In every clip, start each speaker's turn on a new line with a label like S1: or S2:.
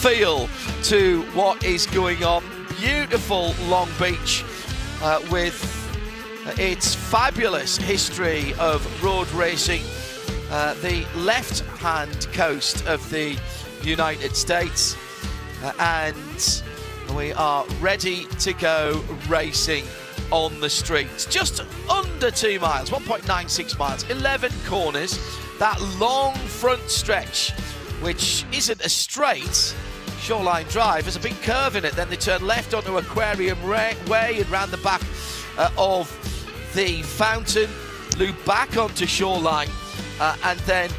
S1: feel to what is going on. Beautiful Long Beach with its fabulous history of road racing, the left-hand coast of the United States, and we are ready to go racing on the streets. Just under 2 miles, 1.96 miles, 11 corners, that long front stretch, which isn't a straight Shoreline Drive. There's a big curve in it, then they turn left onto Aquarium Way and round the back of the fountain, loop back onto Shoreline, and then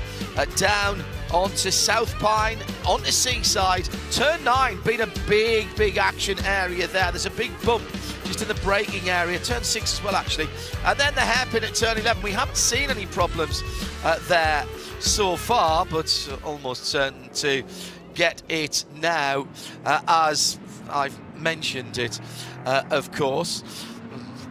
S1: down onto South Pine, onto Seaside. Turn 9 being a big action area there. There's a big bump just in the braking area. Turn 6 as well, actually. And then the hairpin at turn 11. We haven't seen any problems there so far, but almost certain to get it now, as I've mentioned it, of course.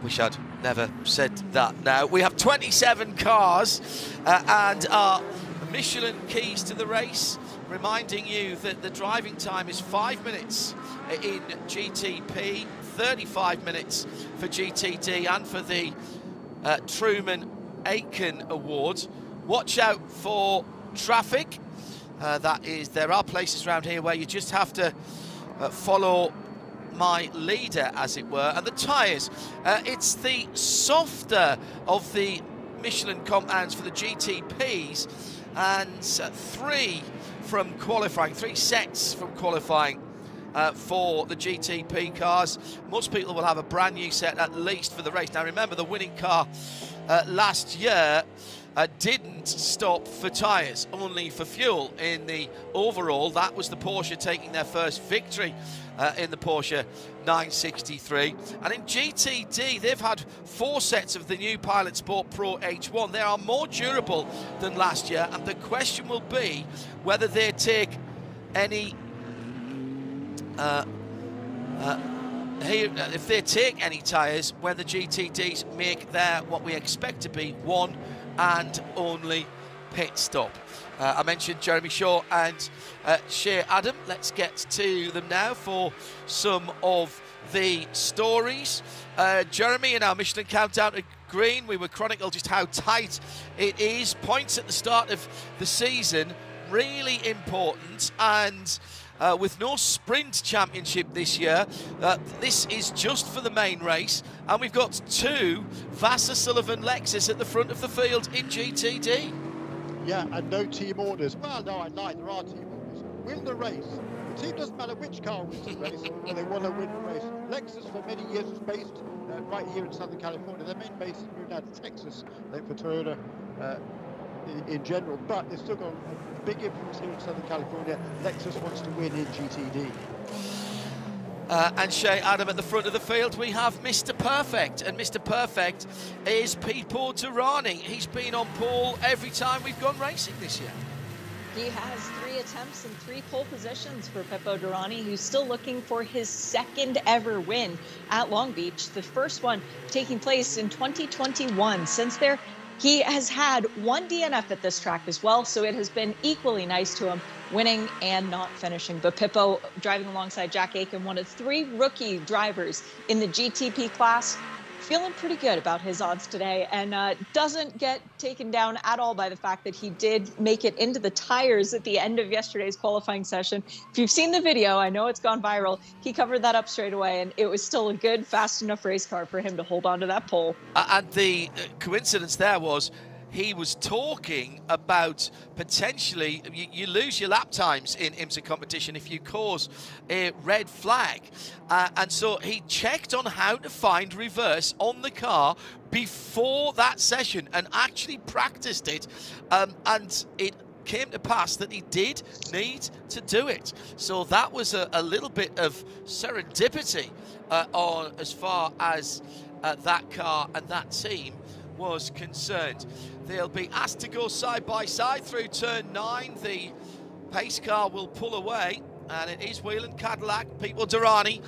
S1: Wish I'd never said that now. We have 27 cars and our Michelin keys to the race, reminding you that the driving time is 5 minutes in GTP, 35 minutes for GTD and for the Truman Aiken Award. Watch out for traffic. There are places around here where you just have to follow my leader, as it were. And the tyres, it's the softer of the Michelin compounds for the GTPs, and 3 from qualifying, 3 sets from qualifying for the GTP cars. Most people will have a brand new set at least for the race. Now remember, the winning car last year didn't stop for tyres, only for fuel in the overall. That was the Porsche taking their first victory in the Porsche 963. And in GTD, they've had 4 sets of the new Pilot Sport Pro H1. They are more durable than last year, and the question will be whether they take any if they take any tyres when the GTDs make their, what we expect to be, one and only pit stop. I mentioned Jeremy Shaw and Shea Adam. Let's get to them now for some of the stories. Jeremy, in our Michelin Countdown to Green, we were chronicle just how tight it is. Points at the start of the season, really important, and with no sprint championship this year, this is just for the main race, and we've got 2 Vassar Sullivan Lexus at the front of the field in GTD.
S2: Yeah, and no team orders. Well, no, I lied, there are team orders. Win the race. The team doesn't matter which car wins the race, but they want to win the race. Lexus for many years was based right here in Southern California. Their main base is moved out to Texas, like for Toyota in general, but they've still got a big influence here in Southern California. Lexus wants to win in GTD.
S1: And Shea Adam at the front of the field, we have Mr. Perfect, and Mr. Perfect is Pipo Durrani. He's been on pole every time we've gone racing this year.
S3: He has 3 attempts and 3 pole positions for Pipo Durrani, who's still looking for his 2nd ever win at Long Beach, the first one taking place in 2021. Since there, he has had 1 DNF at this track as well, so it has been equally nice to him, winning and not finishing. But Pipo, driving alongside Jack Aiken, one of 3 rookie drivers in the GTP class, feeling pretty good about his odds today, and doesn't get taken down at all by the fact that he did make it into the tires at the end of yesterday's qualifying session. If you've seen the video, I know it's gone viral, he covered that up straight away, and it was still a good, fast enough race car for him to hold on to that pole. And
S1: the coincidence there was he was talking about potentially you lose your lap times in IMSA competition if you cause a red flag, and so he checked on how to find reverse on the car before that session and actually practiced it, and it came to pass that he did need to do it. So that was a little bit of serendipity on as far as that car and that team was concerned. They'll be asked to go side by side through turn 9. The pace car will pull away, and it is Whelan Cadillac, Pipo Durrani,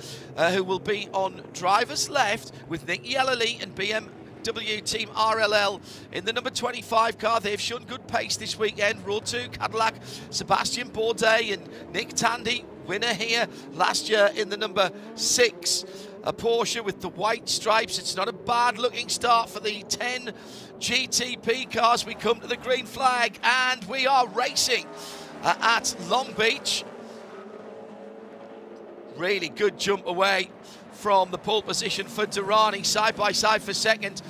S1: who will be on driver's left with Nick Yellowly and BMW Team RLL in the number 25 car. They've shown good pace this weekend. Road 2 Cadillac, Sebastian Bourdais and Nick Tandy winner here last year in the number 6. A Porsche with the white stripes. It's not a bad looking start for the 10 GTP cars. We come to the green flag and we are racing at Long Beach. Really good jump away from the pole position for Durrani, side by side for second.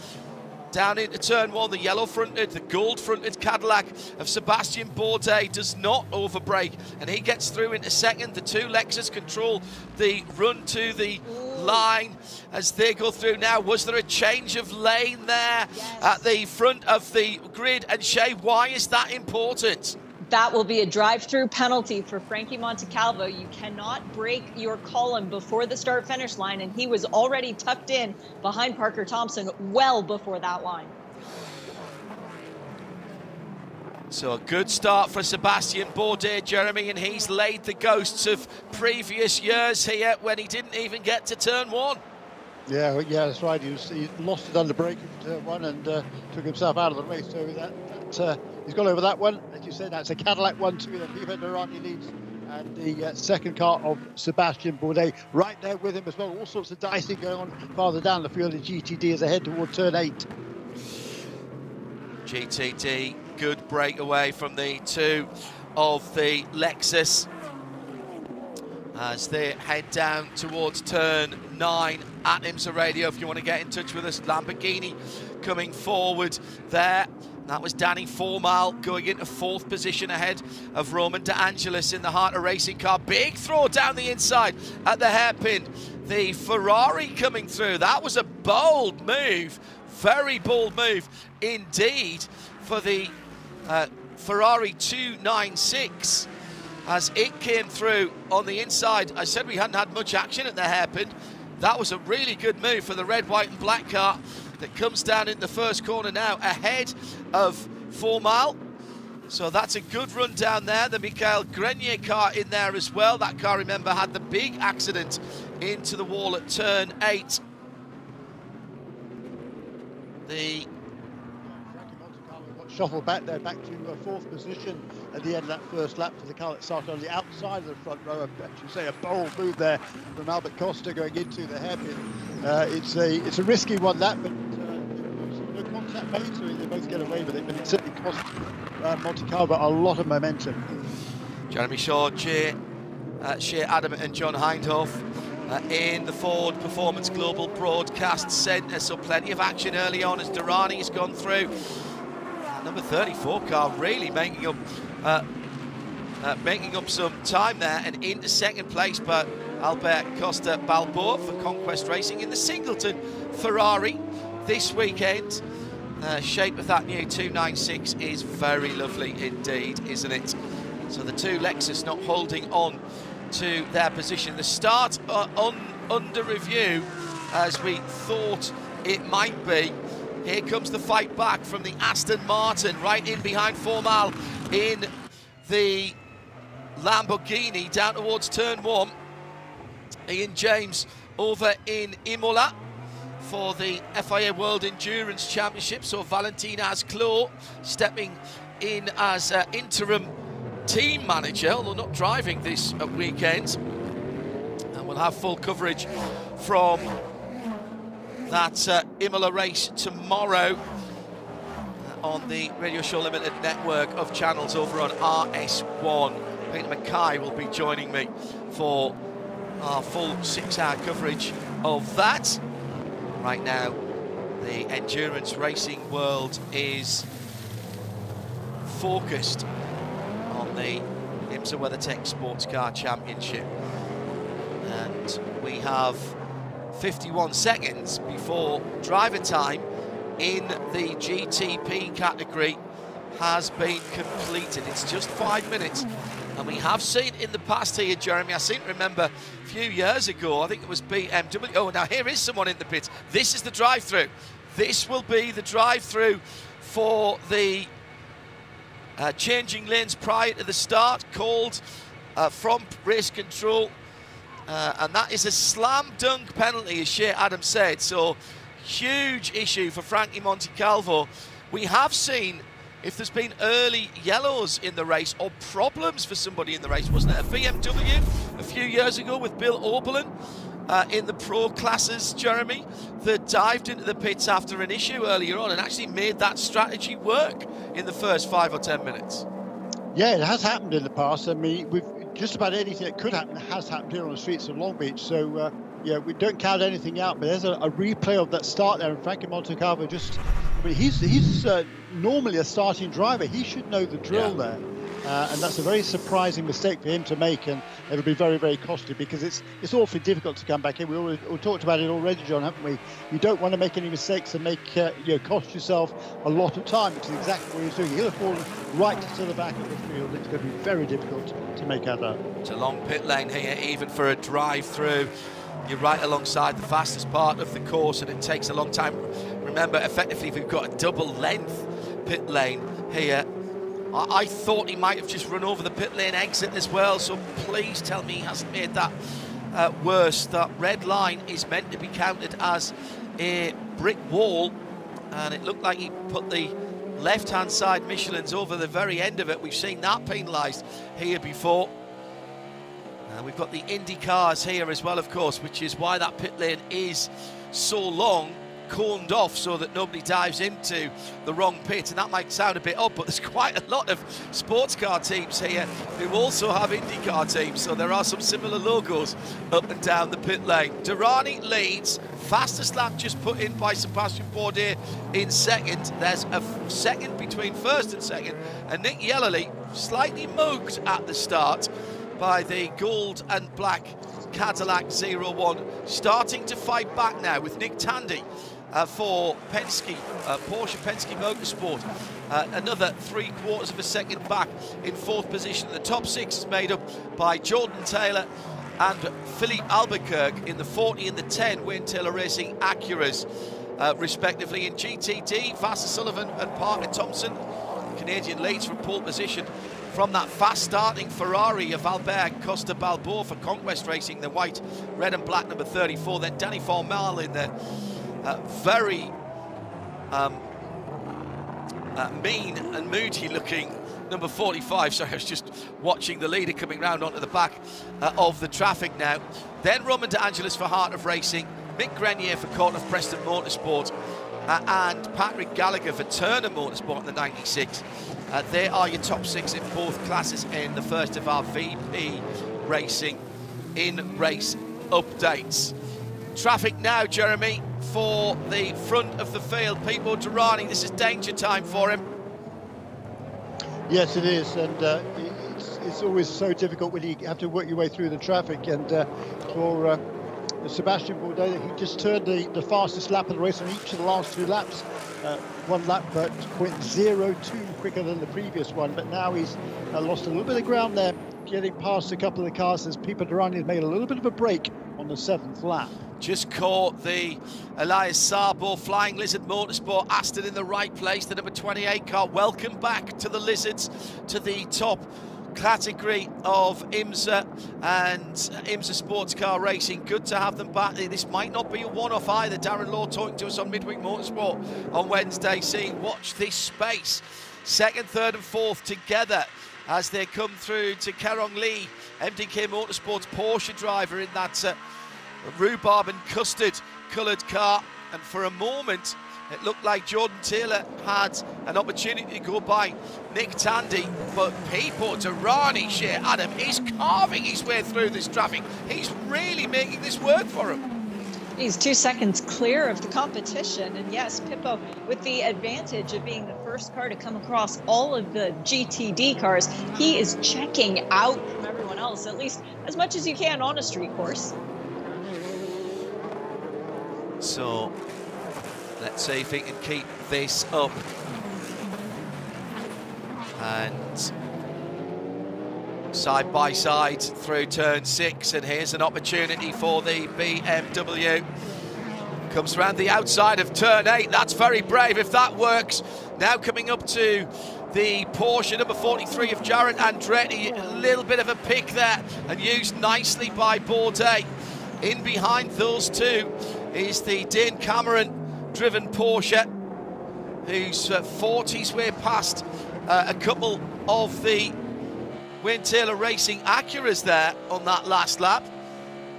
S1: Down into turn 1, the yellow-fronted, the gold-fronted Cadillac of Sebastian Bourdais does not overbrake, and he gets through into second. The 2 Lexus control the run to the line as they go through now. Was there a change of lane there at the front of the grid? And Shay, why is that important?
S3: That will be a drive-through penalty for Frankie Montecalvo. You cannot break your column before the start-finish line, and he was already tucked in behind Parker Thompson well before that line.
S1: So a good start for Sebastian Bourdais, Jeremy, and he's laid the ghosts of previous years here when he didn't even get to turn 1.
S2: Yeah, that's right. He lost it under braking for turn 1 and took himself out of the race. So he's gone over that one. As you said, that's a Cadillac 1-2 that Pipo Derani leads. And the second car of Sebastian Bourdais right there with him as well. All sorts of dicing going on farther down the field. The GTD as they head toward turn 8.
S1: GTD, good breakaway from the 2 of the Lexus as they head down towards turn 9 at IMSA Radio. If you want to get in touch with us, Lamborghini coming forward there. That was Danny Formal going into 4th position ahead of Roman De Angelis in the Heart of Racing car. Big throw down the inside at the hairpin. The Ferrari coming through. That was a bold move. Very bold move indeed for the Ferrari 296 as it came through on the inside. I said we hadn't had much action at the hairpin. That was a really good move for the red, white and black car that comes down in the first corner now ahead of Formal. So that's a good run down there. The Michael Grenier car in there as well. That car, remember, had the big accident into the wall at turn 8. The
S2: shuffled back there, back to 4th position at the end of that first lap for the car that started on the outside of the front row. I should say a bold move there from Albert Costa going into the hairpin. It's a risky one, that, but no contact made, so they both get away with it. But it certainly cost Montecalvo a lot of momentum.
S1: Jeremy Shaw, Shea Adam and John Hindhoff in the Ford Performance Global Broadcast Centre. So plenty of action early on as Durrani's gone through. Number 34 car really making up some time there and into second place, but Albert Costa Balboa for Conquest Racing in the Singleton Ferrari this weekend. Shape of that new 296 is very lovely indeed, isn't it? So the 2 Lexus not holding on to their position. The start under review as we thought it might be. Here comes the fight back from the Aston Martin, right in behind Formal in the Lamborghini down towards turn 1. Ian James over in Imola for the FIA World Endurance Championship. So Valentin Asclot stepping in as interim team manager, although not driving this weekend. And we'll have full coverage from that Imola race tomorrow on the Radio Show Limited network of channels over on RS1. Peter Mackay will be joining me for our full 6-hour coverage of that. Right now, the endurance racing world is focused on the IMSA WeatherTech SportsCar Championship. And we have 51 seconds before driver time in the GTP category has been completed. It's just 5 minutes. And we have seen in the past here, Jeremy, I seem to remember a few years ago, I think it was BMW. Oh, now here is someone in the pits. This is the drive-through. This will be the drive-through for the changing lanes prior to the start, called from race control. And that is a slam dunk penalty, as Shea Adams said. So huge issue for Frankie Montecalvo. We have seen if there's been early yellows in the race or problems for somebody in the race. Wasn't it a BMW a few years ago with Bill Oberlin in the pro classes, Jeremy, that dived into the pits after an issue earlier on and actually made that strategy work in the first 5 or 10 minutes?
S2: Yeah, it has happened in the past. I mean, we've just about anything that could happen has happened here on the streets of Long Beach. So, yeah, we don't count anything out. But there's a replay of that start there. And Frankie Montecalvo just, I mean, he's normally a starting driver. He should know the drill there. And that's a very surprising mistake for him to make, and it'll be very, very costly because it's awfully difficult to come back in. We talked about it already, John, haven't we? You don't want to make any mistakes and make cost yourself a lot of time, which is exactly what he's doing. He'll have fallen right to the back of the field. It's going to be very difficult to make out that.
S1: It's a long pit lane here, even for a drive-through. You're right alongside the fastest part of the course, and it takes a long time. Remember, effectively, we've got a double-length pit lane here. I thought he might have just run over the pit lane exit as well, so please tell me he hasn't made that worse. That red line is meant to be counted as a brick wall, and it looked like he put the left-hand side Michelin's over the very end of it. We've seen that penalised here before. We've got the Indy cars here as well, of course, which is why that pit lane is so long, corned off so that nobody dives into the wrong pit. And that might sound a bit odd, but there's quite a lot of sports car teams here who also have IndyCar teams, so there are some similar logos up and down the pit lane. Durrani leads, fastest lap just put in by Sebastian Bourdais in second. There's a second between first and second, and Nick Yellerly slightly mugged at the start by the gold and black Cadillac 01, starting to fight back now with Nick Tandy for Penske, Porsche Penske Motorsport. Another 3/4 of a second back in fourth position. The top six is made up by Jordan Taylor and Philippe Albuquerque in the 40 and the 10 Wayne Taylor Racing Acuras, respectively. In GTD, Vassar Sullivan and Parker Thompson, Canadian leads from pole position from that fast-starting Ferrari of Albert Costa Balboa for Conquest Racing, the white, red and black number 34. Then Danny Formal in the very mean and moody looking number 45. Sorry, I was just watching the leader coming round onto the back of the traffic now. Then Roman De Angelis for Heart of Racing, Mick Grenier for Court of Preston Motorsport, and Patrick Gallagher for Turner Motorsport in the 96. They are your top six in both classes in the first of our VP Racing in race updates. Traffic now, Jeremy, for the front of the field. Pipo Derani, this is danger time for him.
S2: Yes, it is, and it's always so difficult when you have to work your way through the traffic. And for Sebastian Bourdais, he just turned the fastest lap of the race on each of the last two laps. One lap, but 0.02 quicker than the previous one. But now he's lost a little bit of ground there, getting past a couple of the cars as Pipo Derani has made a little bit of a break on the 7th lap.
S1: Just caught the Elias Sabo Flying Lizard Motorsport Aston in the right place, the number 28 car. Welcome back to the Lizards, to the top category of IMSA and IMSA-sanctioned Racing. Good to have them back. This might not be a one-off either. Darren Law talking to us on Midweek Motorsport on Wednesday, saying watch this space. Second, third and fourth together as they come through to Kerong Lee, MDK Motorsports Porsche driver in that rhubarb and custard coloured car. And for a moment it looked like Jordan Taylor had an opportunity to go by Nick Tandy, but Pipo Derani, Shea Adam, is carving his way through this traffic. He's really making this work for him.
S3: He's 2 seconds clear of the competition, and yes, Pipo with the advantage of being the first car to come across all of the GTD cars. He is checking out from everyone else, at least as much as you can on a street course.
S1: So let's see if he can keep this up. And side by side through turn 6, and here's an opportunity for the BMW. Comes around the outside of turn 8. That's very brave if that works. Now coming up to the Porsche number 43 of Jared Andretti. A little bit of a pick there and used nicely by Bourdais. In behind those two is the Dane Cameron driven Porsche. who's fought his way past a couple of the Wayne Taylor Racing Acuras there on that last lap.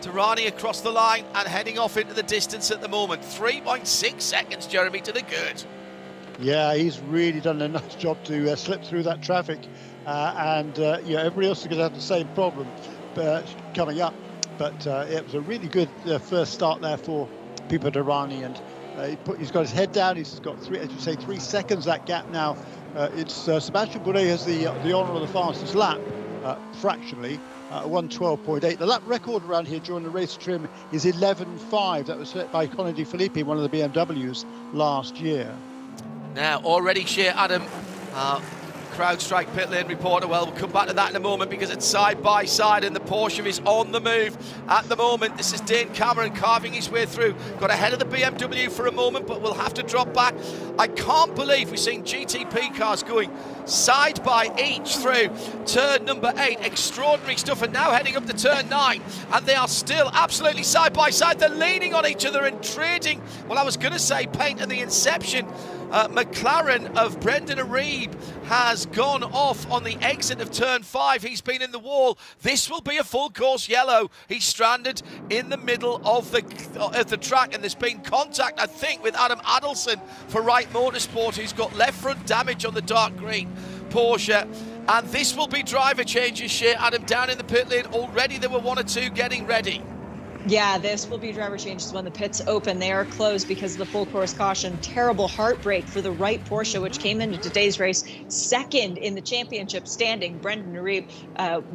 S1: Durrani across the line and heading off into the distance at the moment. 3.6 seconds, Jeremy, to the good.
S2: Yeah, he's really done a nice job to slip through that traffic. Yeah, everybody else is going to have the same problem coming up. But it was a really good first start there for Pipo Derani, and he's got his head down. He's got 3 seconds that gap now. It's Sebastian Bourdais has the honour of the fastest lap, fractionally, 1:12.8. The lap record around here during the race trim is 11.5. That was set by Conor De Filippi, one of the BMWs last year.
S1: Now already Shea Adam, CrowdStrike pit lane reporter. Well, we'll come back to that in a moment because it's side by side and the Porsche is on the move at the moment. This is Dane Cameron carving his way through. Got ahead of the BMW for a moment, but we'll have to drop back. I can't believe we're seeing GTP cars going side by each through turn number 8. Extraordinary stuff. And now heading up to turn 9, and they are still absolutely side by side. They're leaning on each other and trading, well, I was going to say paint at the inception. McLaren of Brendan Arieb has gone off on the exit of turn 5. He's been in the wall. This will be a full course yellow. He's stranded in the middle of the track, and there's been contact, I think, with Adam Adelson for Wright Motorsport, who's got left front damage on the dark green Porsche. And this will be driver changes, Shea Adam, down in the pit lane. Already there were 1 or 2 getting ready.
S3: Yeah, this will be driver changes when the pits open. They are closed because of the full course caution. Terrible heartbreak for the Wright Porsche, which came into today's race second in the championship standing. Brendan Arieb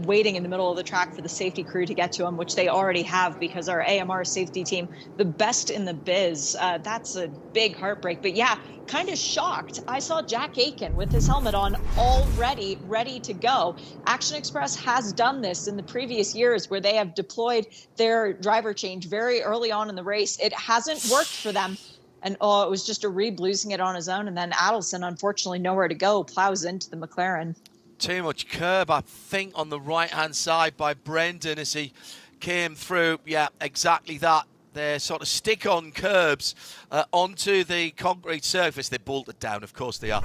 S3: waiting in the middle of the track for the safety crew to get to him, which they already have because our AMR safety team, the best in the biz. That's a big heartbreak. But yeah, kind of shocked. I saw Jack Aiken with his helmet on already ready to go. Action Express has done this in the previous years where they have deployed their driver change very early on in the race. It hasn't worked for them. And it was just Arieb losing it on his own. And then Adelson, unfortunately, nowhere to go, plows into the McLaren.
S1: Too much curb, I think, on the right-hand side by Brendan as he came through. Yeah, exactly that. They're sort of stick-on curbs onto the concrete surface. They're bolted down, of course they are.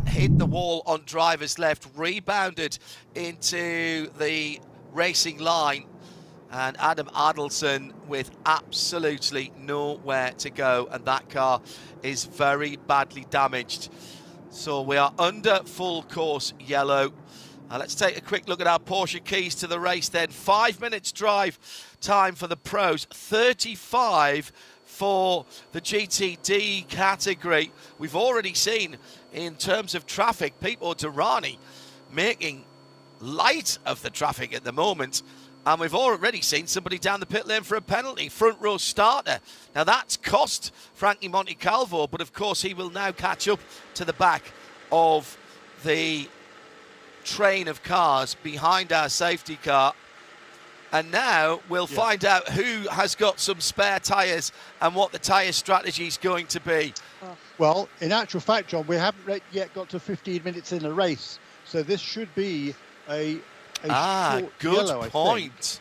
S1: Hit the wall on driver's left, rebounded into the racing line. And Adam Adelson with absolutely nowhere to go. And that car is very badly damaged. So we are under full course yellow. Let's take a quick look at our Porsche keys to the race then. 5 minutes drive time for the pros, 35 for the GTD category. We've already seen, in terms of traffic, Pipo Derani making light of the traffic at the moment. And we've already seen somebody down the pit lane for a penalty, front row starter. Now that's cost Frankie Montecalvo, but of course he will now catch up to the back of the train of cars behind our safety car. And now we'll find out who has got some spare tyres and what the tyre strategy is going to be.
S2: Well, in actual fact, John, we haven't yet got to 15 minutes in the race. So this should be a short
S1: good
S2: yellow,
S1: point.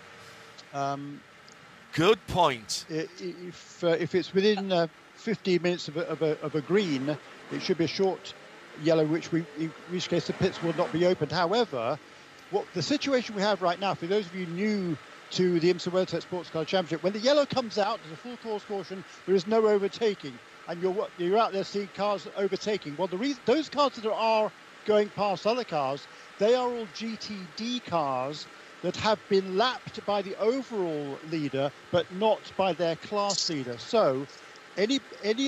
S1: Good point.
S2: If it's within 15 minutes of a green, it should be a short yellow, in which case the pits will not be opened. However, what the situation we have right now, for those of you new to the IMSA-WeatherTech SportsCar Championship, when the yellow comes out, there's a full course caution, there is no overtaking, and you're out there seeing cars overtaking. Well, those cars that are going past other cars, they are all GTD cars that have been lapped by the overall leader, but not by their class leader. So any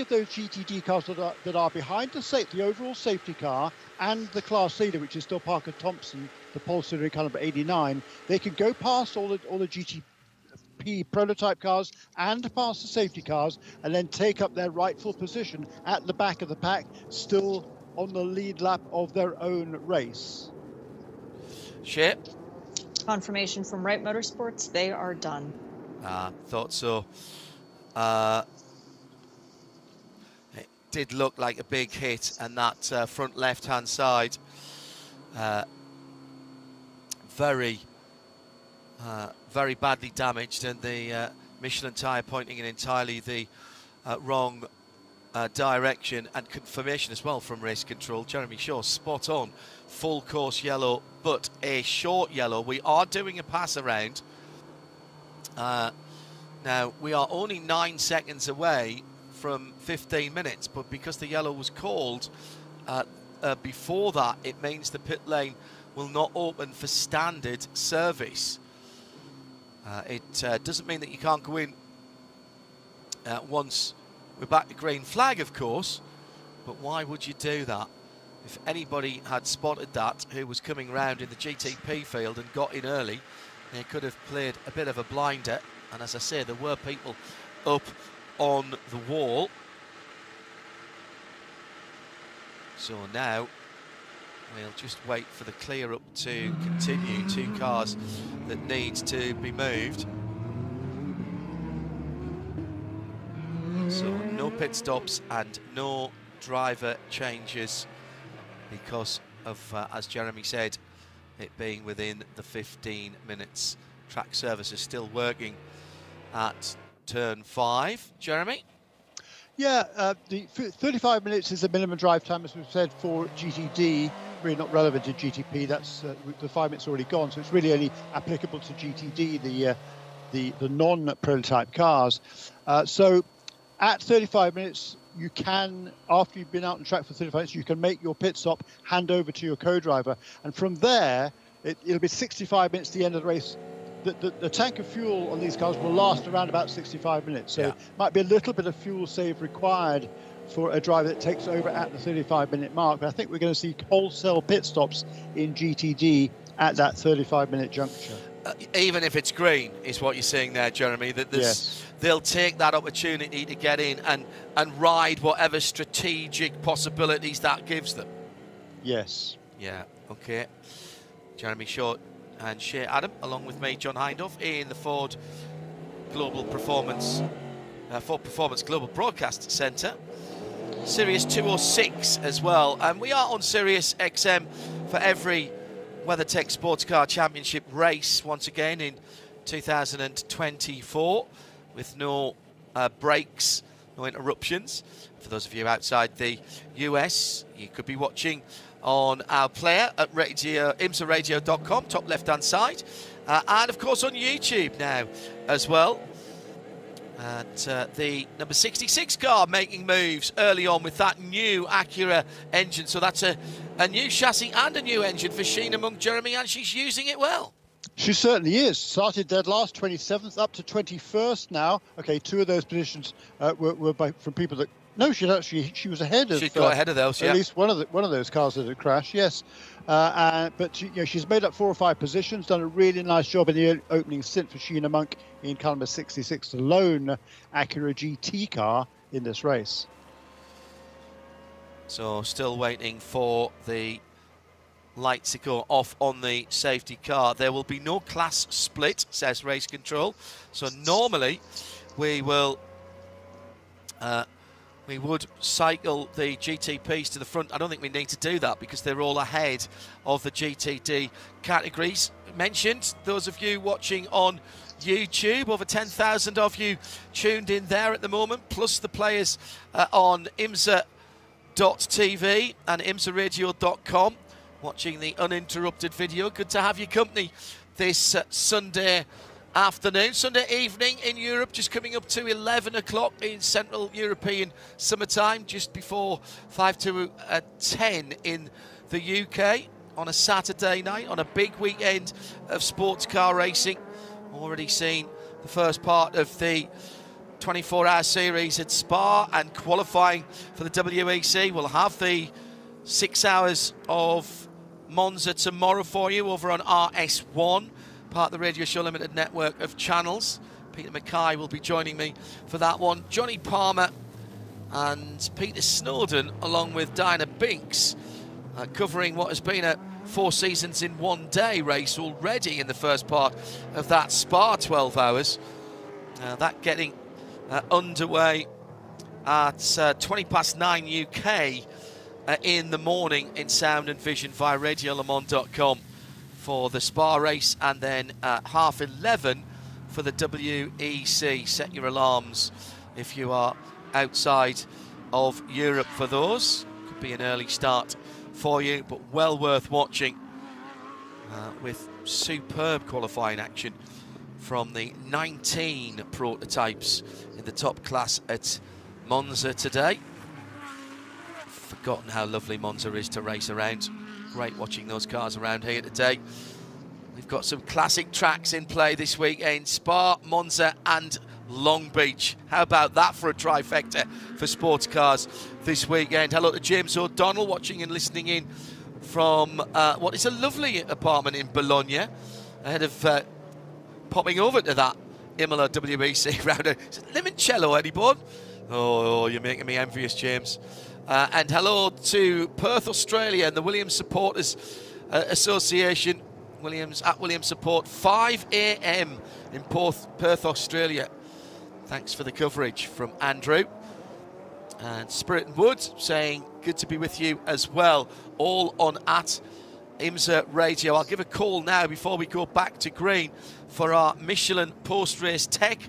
S2: of those GTD cars that are behind the overall safety car and the class leader, which is still Parker Thompson, the pole sitter in car number 89, they can go past all the GTP prototype cars and past the safety cars, and then take up their rightful position at the back of the pack, still on the lead lap of their own race.
S1: Shit.
S3: Confirmation from Wright Motorsports, they are done.
S1: Thought so. It did look like a big hit, and that front left-hand side, very badly damaged, and the Michelin tyre pointing in entirely the wrong direction and confirmation as well from race control. Jeremy Shaw, spot on. Full course yellow, but a short yellow. We are doing a pass around. Now, we are only 9 seconds away from 15 minutes, but because the yellow was called before that, it means the pit lane will not open for standard service. It doesn't mean that you can't go in once we're back to green flag, of course, but why would you do that? If anybody had spotted that who was coming round in the GTP field and got in early, they could have played a bit of a blinder. And as I say, there were people up on the wall. So now we'll just wait for the clear up to continue. 2 cars that need to be moved. So no pit stops and no driver changes because of, as Jeremy said, it being within the 15 minutes. Track service is still working at turn 5. Jeremy?
S2: Yeah, the 35 minutes is the minimum drive time, as we've said, for GTD. Really not relevant to GTP. That's the 5 minutes already gone, so it's really only applicable to GTD, the non-prototype cars. So at 35 minutes, you can, after you've been out on track for 35 minutes, you can make your pit stop, hand over to your co-driver, and from there, it'll be 65 minutes to the end of the race. The tank of fuel on these cars will last around about 65 minutes, so might be a little bit of fuel save required for a driver that takes over at the 35-minute mark. But I think we're going to see wholesale pit stops in GTD at that 35-minute juncture.
S1: Even if it's green, is what you're saying there, Jeremy, that they'll take that opportunity to get in and ride whatever strategic possibilities that gives them.
S2: Yes.
S1: Yeah, okay. Jeremy Short and Shea Adam, along with me, John Hindhoff, in the Ford Performance Global Broadcast Centre. Sirius 206 as well, and we are on Sirius XM for every WeatherTech SportsCar Championship race once again in 2024, with no breaks, no interruptions. For those of you outside the US, you could be watching on our player at IMSA-radio.com, top left-hand side, and of course on YouTube now as well. And the number 66 car making moves early on with that new Acura engine. So that's a new chassis and a new engine for Sheena Monk, Jeremy, and she's using it well.
S2: She certainly is. Started dead last, 27th, up to 21st now. Okay, 2 of those positions were from people that... No, she was ahead of...
S1: She got ahead of those, yeah.
S2: At least one of those cars that had crashed, yes. But she's made up 4 or 5 positions, done a really nice job in the opening stint for Sheena Monk in car number 66, the lone Acura GT car in this race.
S1: So still waiting for the lights to go off on the safety car. There will be no class split, says race control. So normally we will... we would cycle the GTPs to the front. I don't think we need to do that because they're all ahead of the GTD categories. Mentioned, those of you watching on YouTube, over 10,000 of you tuned in there at the moment, plus the players on IMSA.tv and IMSA-radio.com watching the uninterrupted video. Good to have your company this Sunday afternoon, Sunday evening in Europe, just coming up to 11 o'clock in Central European summertime, just before 5 to 10 in the UK on a Saturday night, on a big weekend of sports car racing. Already seen the first part of the 24-hour series at Spa, and qualifying for the WEC. We'll have the 6 hours of Monza tomorrow for you over on RS1, part of the Radio Show Limited network of channels. Peter Mackay will be joining me for that one. Johnny Palmer and Peter Snowden, along with Diana Binks, covering what has been a 4 seasons in 1 day race already in the first part of that Spa 12 hours. That getting underway at 20 past 9 UK in the morning in sound and vision via radiolemans.com for the Spa race, and then at 11:30 for the WEC. Set your alarms if you are outside of Europe for those. Could be an early start for you, but well worth watching with superb qualifying action from the 19 prototypes in the top class at Monza today. Forgotten how lovely Monza is to race around. Great watching those cars around here today. We've got some classic tracks in play this weekend: Spa, Monza and Long Beach. How about that for a trifecta for sports cars this weekend? Hello to James O'Donnell watching and listening in from what is a lovely apartment in Bologna, ahead of popping over to that Imola WEC round. Is it limoncello, anyone? Oh, you're making me envious, James. And hello to Perth, Australia, and the Williams Supporters Association. Williams Support, 5 a.m. in Perth, Australia. Thanks for the coverage from Andrew. And Spirit and Wood saying good to be with you as well, all on at IMSA Radio. I'll give a call now before we go back to green for our Michelin post-race tech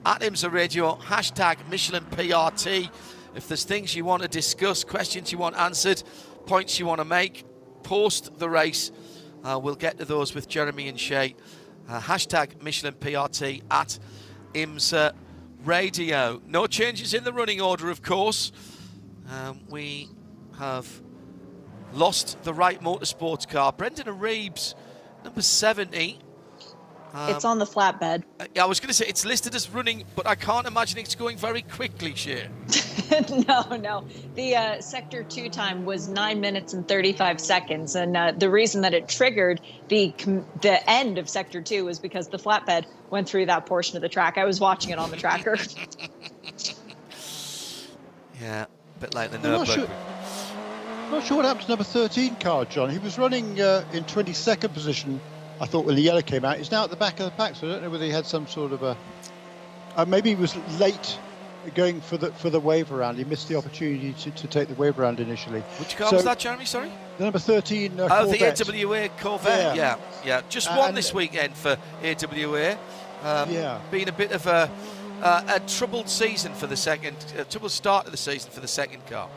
S1: at IMSA Radio, hashtag MichelinPRT. If there's things you want to discuss, questions you want answered, points you want to make, post the race, we'll get to those with Jeremy and Shay. Hashtag MichelinPRT at IMSA Radio. No changes in the running order, of course. We have lost the right motorsports car. Brendan Areeb's number 70.
S3: It's on the flatbed.
S1: I was going to say it's listed as running, but I can't imagine it's going very quickly, Shay.
S3: No. The Sector 2 time was 9 minutes and 35 seconds. And the reason that it triggered the end of Sector 2 was because the flatbed went through that portion of the track. I was watching it on the tracker.
S1: Yeah, a bit like the Nürburgring.
S2: Not sure what happened to number 13 car, John. He was running in 22nd position, I thought, when the yellow came out. He's now at the back of the pack, so I don't know whether he had some sort of a... maybe he was late going for the wave around. He missed the opportunity to take the wave around initially.
S1: Which car was that, Jeremy? Sorry?
S2: The number 13
S1: Corvette.
S2: The
S1: AWA Corvette. Yeah. Just one this weekend for AWA. Been a bit of a troubled season for the second... troubled start of the season for the second car.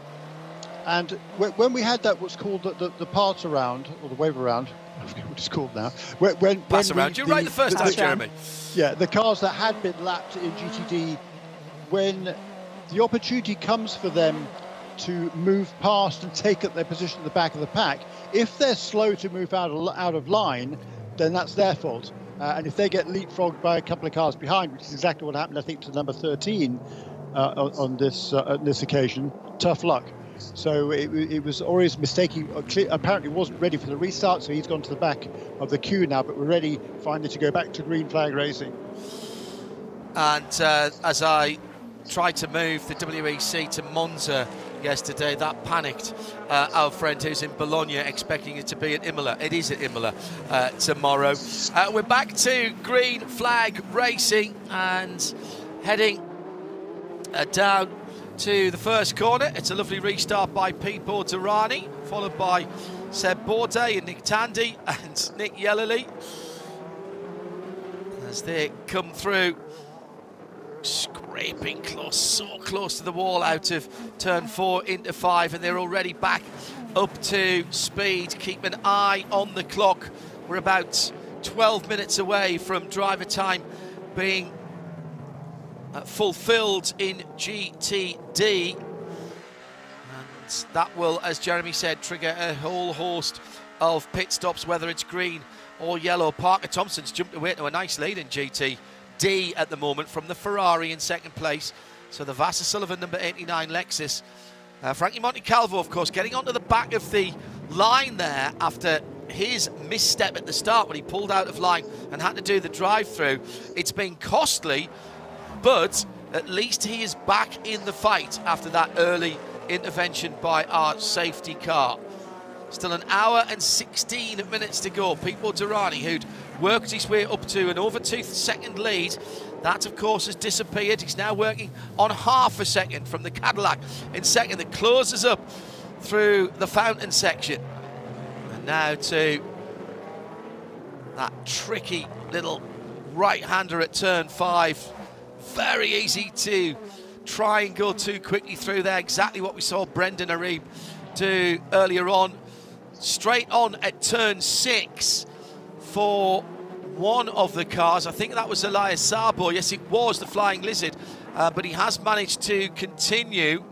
S2: And when we had that, what's called the parts around, or the wave around, I forget what it's called now.
S1: Pass around. You're right the first time, Jeremy.
S2: Yeah, the cars that had been lapped in GTD, when the opportunity comes for them to move past and take up their position at the back of the pack, if they're slow to move out of line, then that's their fault. And if they get leapfrogged by a couple of cars behind, which is exactly what happened, I think, to number 13 on this occasion, tough luck. So it was always mistaking. Apparently wasn't ready for the restart, so he's gone to the back of the queue now, but we're ready finally to go back to green flag racing.
S1: And as I tried to move the WEC to Monza yesterday, that panicked our friend who's in Bologna, expecting it to be at Imola. It is at Imola tomorrow. We're back to green flag racing and heading down to the first corner. It's a lovely restart by Pipo Durrani, followed by Seb Bourdais and Nick Tandy and Nick Yellowly as they come through, scraping close, so close to the wall out of turn 4 into 5, and they're already back up to speed. Keep an eye on the clock. We're about 12 minutes away from driver time being fulfilled in GTD, and that will, as Jeremy said, trigger a whole host of pit stops, whether it's green or yellow. Parker Thompson's jumped away to a nice lead in GTD at the moment from the Ferrari in second place. So the Vassar Sullivan number 89 Lexus. Frankie Montecalvo, of course, getting onto the back of the line there after his misstep at the start when he pulled out of line and had to do the drive-through. It's been costly, but at least he is back in the fight after that early intervention by our safety car. Still an hour and 16 minutes to go. Pipo Durrani, who'd worked his way up to an over 2 second lead, that of course has disappeared. He's now working on half a second from the Cadillac in second that closes up through the fountain section. And now to that tricky little right-hander at turn 5. Very easy to try and go too quickly through there. Exactly what we saw Brendan Arib do earlier on. Straight on at turn 6 for one of the cars. I think that was Elias Sabo. Yes, it was the Flying Lizard, but he has managed to continue.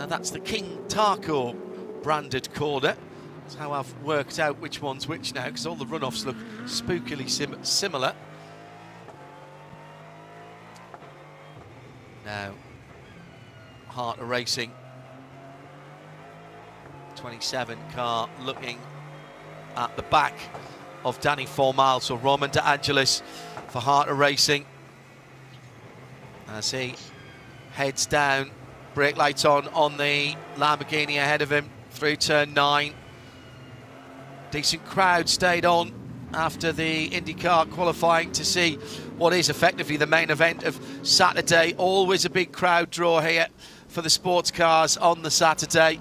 S1: That's the King Tarko branded corner. That's how I've worked out which one's which now, because all the runoffs look spookily similar. Now, Heart of Racing 27 car looking at the back of Danny Formal. So Roman De Angelis for Heart of Racing as he heads down, brake lights on the Lamborghini ahead of him through turn 9. Decent crowd stayed on after the IndyCar qualifying to see what is effectively the main event of Saturday. Always a big crowd draw here for the sports cars on the Saturday.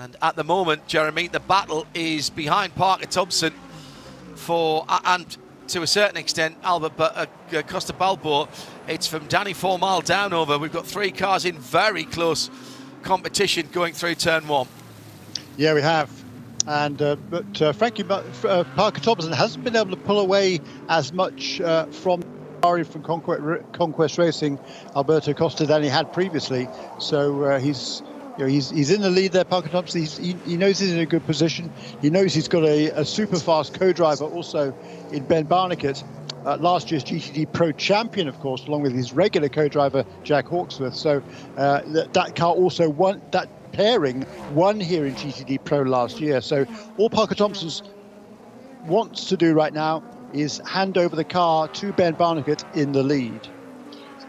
S1: And at the moment, Jeremy, the battle is behind Parker Thompson for, and to a certain extent, Albert Costa Balboa. It's from Danny Formal down over. We've got 3 cars in very close competition going through turn 1.
S2: Yeah, we have. And but frankly, Parker Thompson hasn't been able to pull away as much from Conquest Racing, Alberto Costa, than he had previously. So he's in the lead there, Parker Thompson. He knows he's in a good position. He knows he's got a super fast co-driver also in Ben Barnicat, last year's GTD Pro champion, of course, along with his regular co-driver Jack Hawksworth. So that car also won, that pairing won here in GTD Pro last year. So all Parker Thompson wants to do right now is hand over the car to Ben Barnicat in the lead.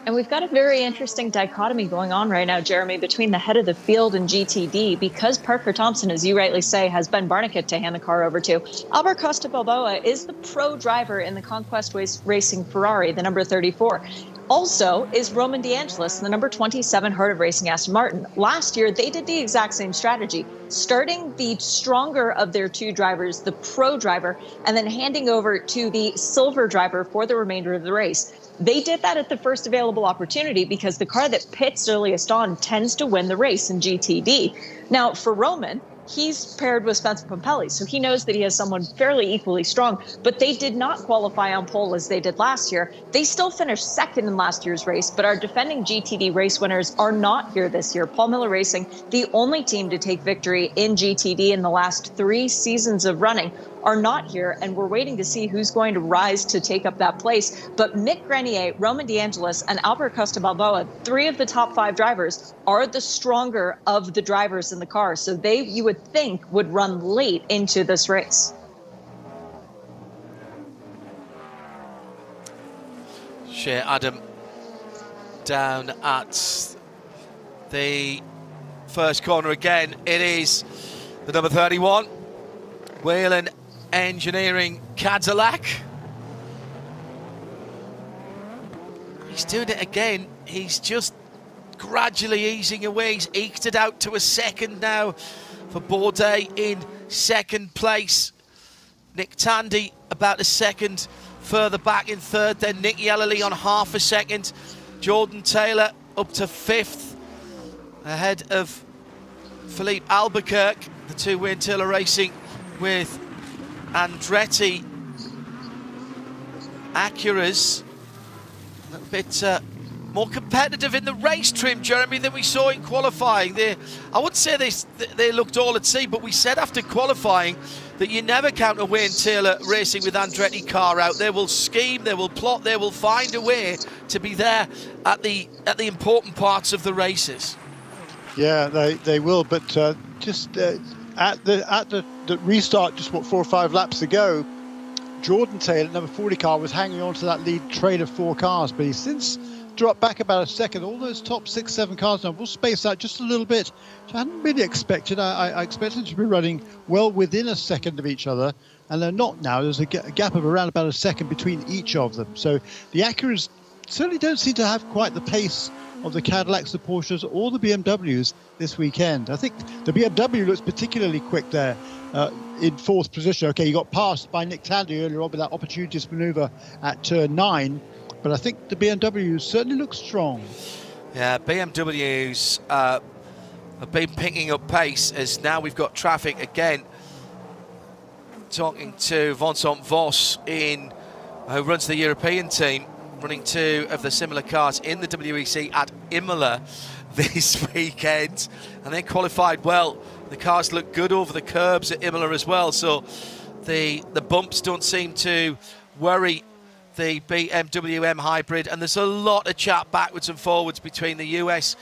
S3: And we've got a very interesting dichotomy going on right now, Jeremy, between the head of the field and GTD, because Parker Thompson, as you rightly say, has Ben Barnicat to hand the car over to. Albert Costa Balboa is the pro driver in the Conquest Racing Ferrari, the number 34. Also is Roman De Angelis, the number 27 Heart of Racing Aston Martin. Last year, they did the exact same strategy, starting the stronger of their 2 drivers, the pro driver, and then handing over to the silver driver for the remainder of the race. They did that at the first available opportunity because the car that pits earliest on tends to win the race in GTD. Now, for Roman, he's paired with Spencer Pumpelly, so he knows that he has someone fairly equally strong, but they did not qualify on pole as they did last year. They still finished second in last year's race, but our defending GTD race winners are not here this year. Paul Miller Racing, the only team to take victory in GTD in the last 3 seasons of running, are not here, and we're waiting to see who's going to rise to take up that place. But Mick Grenier, Roman De Angelis, and Albert Costa Balboa, 3 of the top 5 drivers, are the stronger of the drivers in the car. So they, you would think, would run late into this race.
S1: Shea Adam down at the first corner again. It is the number 31, Whelen Engineering Cadillac. He's doing it again. He's just gradually easing away. He's eked it out to a second now for Bourdais in second place. Nick Tandy about a second further back in third. Then Nicky Ellerly on half a second. Jordan Taylor up to 5th ahead of Philippe Albuquerque. The 2 Wayne Taylor Racing with Andretti Acuras a little bit more competitive in the race trim, Jeremy, than we saw in qualifying. I wouldn't say they looked all at sea, but we said after qualifying that you never count a Wayne Taylor Racing with Andretti car out. They will scheme, they will plot, they will find a way to be there at the important parts of the races.
S2: Yeah, they will, but just at the restart, just what, 4 or 5 laps to go, Jordan Taylor, number 40 car, was hanging on to that lead train of 4 cars, but he's since dropped back about a second. All those top 6, 7 cars now will space out just a little bit, which I hadn't really expected. I expected to be running well within a second of each other, and they're not now. There's a gap of around about a second between each of them. So the Acuras certainly don't seem to have quite the pace of the Cadillacs, the Porsches, or the BMWs this weekend. I think the BMW looks particularly quick there in 4th position. Okay, he got passed by Nick Tandy earlier on with that opportunist maneuver at turn 9. but I think the BMWs certainly look strong.
S1: Yeah, BMWs have been picking up pace as now we've got traffic again. Talking to Vincent Voss who runs the European team, running 2 of the similar cars in the WEC at Imola this weekend, and they qualified well. The cars look good over the curbs at Imola as well, so the bumps don't seem to worry the BMW M Hybrid, and there's a lot of chat backwards and forwards between the US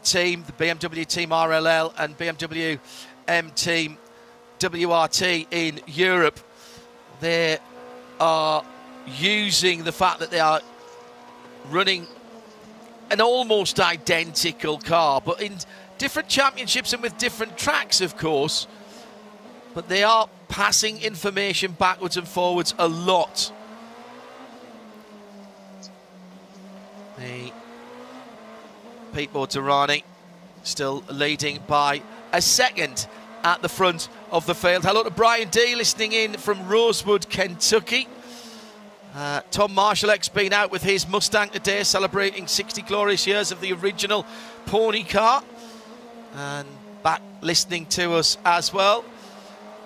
S1: team, the BMW team RLL, and BMW M team WRT in Europe. They are using the fact that they are running an almost identical car, but in different championships and with different tracks, of course, but they are passing information backwards and forwards a lot. The Pipo Derani still leading by a second at the front of the field. Hello to Brian D listening in from Rosewood, Kentucky. Tom Marshallek's been out with his Mustang today, celebrating 60 glorious years of the original pony car, and back listening to us as well.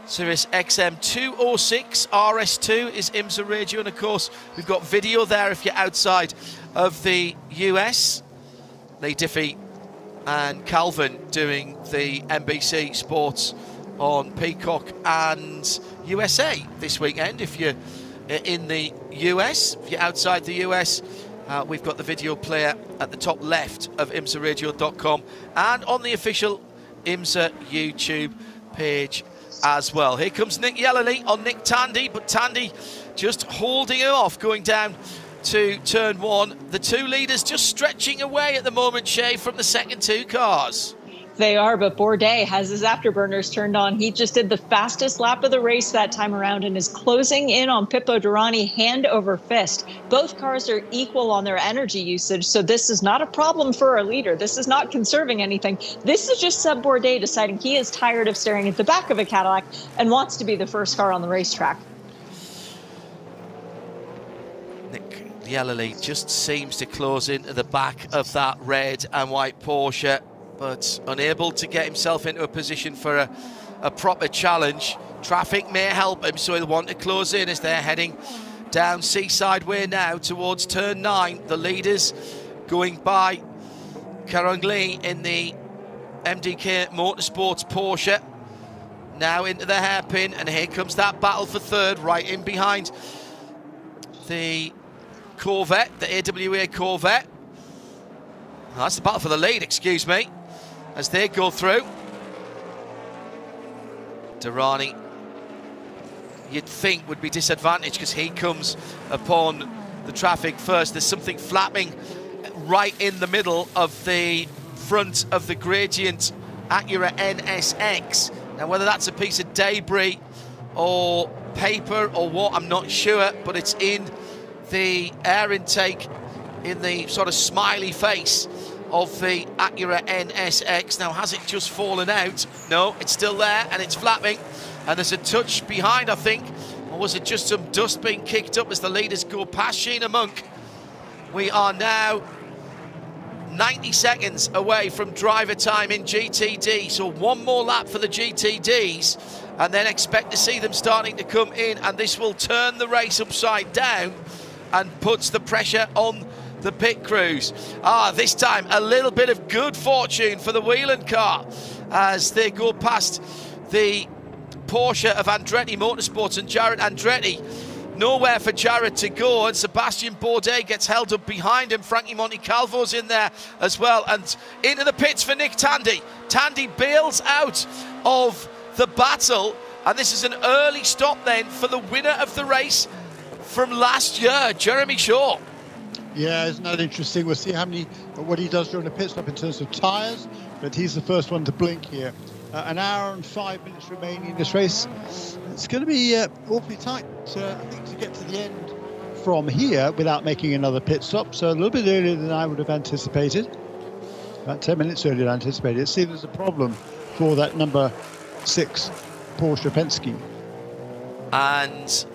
S1: Sirius XM 206 RS2 is IMSA radio, and of course we've got video there if you're outside of the US. Lee Diffie and Calvin doing the NBC Sports on Peacock and USA this weekend. If you're in the US, if you're outside the US, we've got the video player at the top left of IMSARadio.com and on the official IMSA YouTube page as well. Here comes Nick Yellerly on Nick Tandy, but Tandy just holding him off going down to turn 1. The 2 leaders just stretching away at the moment, Shay, from the second 2 cars.
S3: They are, but Bourdais has his afterburners turned on. He just did the fastest lap of the race that time around and is closing in on Pipo Derani hand over fist. Both cars are equal on their energy usage, so this is not a problem for our leader. This is not conserving anything. This is just Seb Bourdais deciding he is tired of staring at the back of a Cadillac and wants to be the first car on the racetrack.
S1: Nick Yellerly just seems to close into the back of that red and white Porsche, but unable to get himself into a position for a proper challenge. Traffic may help him, so he'll want to close in as they're heading down Seaside Way now towards turn 9. The leaders going by Karangli in the MDK Motorsports Porsche. Now into the hairpin, and here comes that battle for third, right in behind the Corvette, the AWA Corvette. That's the battle for the lead, excuse me, as they go through. Derani, you'd think, would be disadvantaged because he comes upon the traffic first. There's something flapping right in the middle of the front of the Gradient Acura NSX. Now, whether that's a piece of debris or paper or what, I'm not sure, but it's in the air intake in the sort of smiley face of the Acura NSX. Now, has it just fallen out? No, it's still there and it's flapping, and there's a touch behind, I think, or was it just some dust being kicked up as the leaders go past Sheena Monk? We are now 90 seconds away from driver time in GTD, so one more lap for the GTDs, and then expect to see them starting to come in, and this will turn the race upside down and puts the pressure on the pit crews. This time a little bit of good fortune for the Whelan car as they go past the Porsche of Andretti Motorsports and Jared Andretti. Nowhere for Jared to go, and Sebastian Bourdais gets held up behind him. Frankie Montecalvo's in there as well, and into the pits for Nick Tandy. Tandy bails out of the battle, and this is an early stop then for the winner of the race from last year, Jeremy Shaw.
S2: Yeah, isn't that interesting? We'll see what he does during the pit stop in terms of tyres, but he's the first one to blink here. An hour and 5 minutes remaining in this race. It's going to be awfully tight, I think, to get to the end from here without making another pit stop. So a little bit earlier than I would have anticipated. About 10 minutes earlier than anticipated. It seems there's a problem for that number 6 Porsche Penske.
S1: And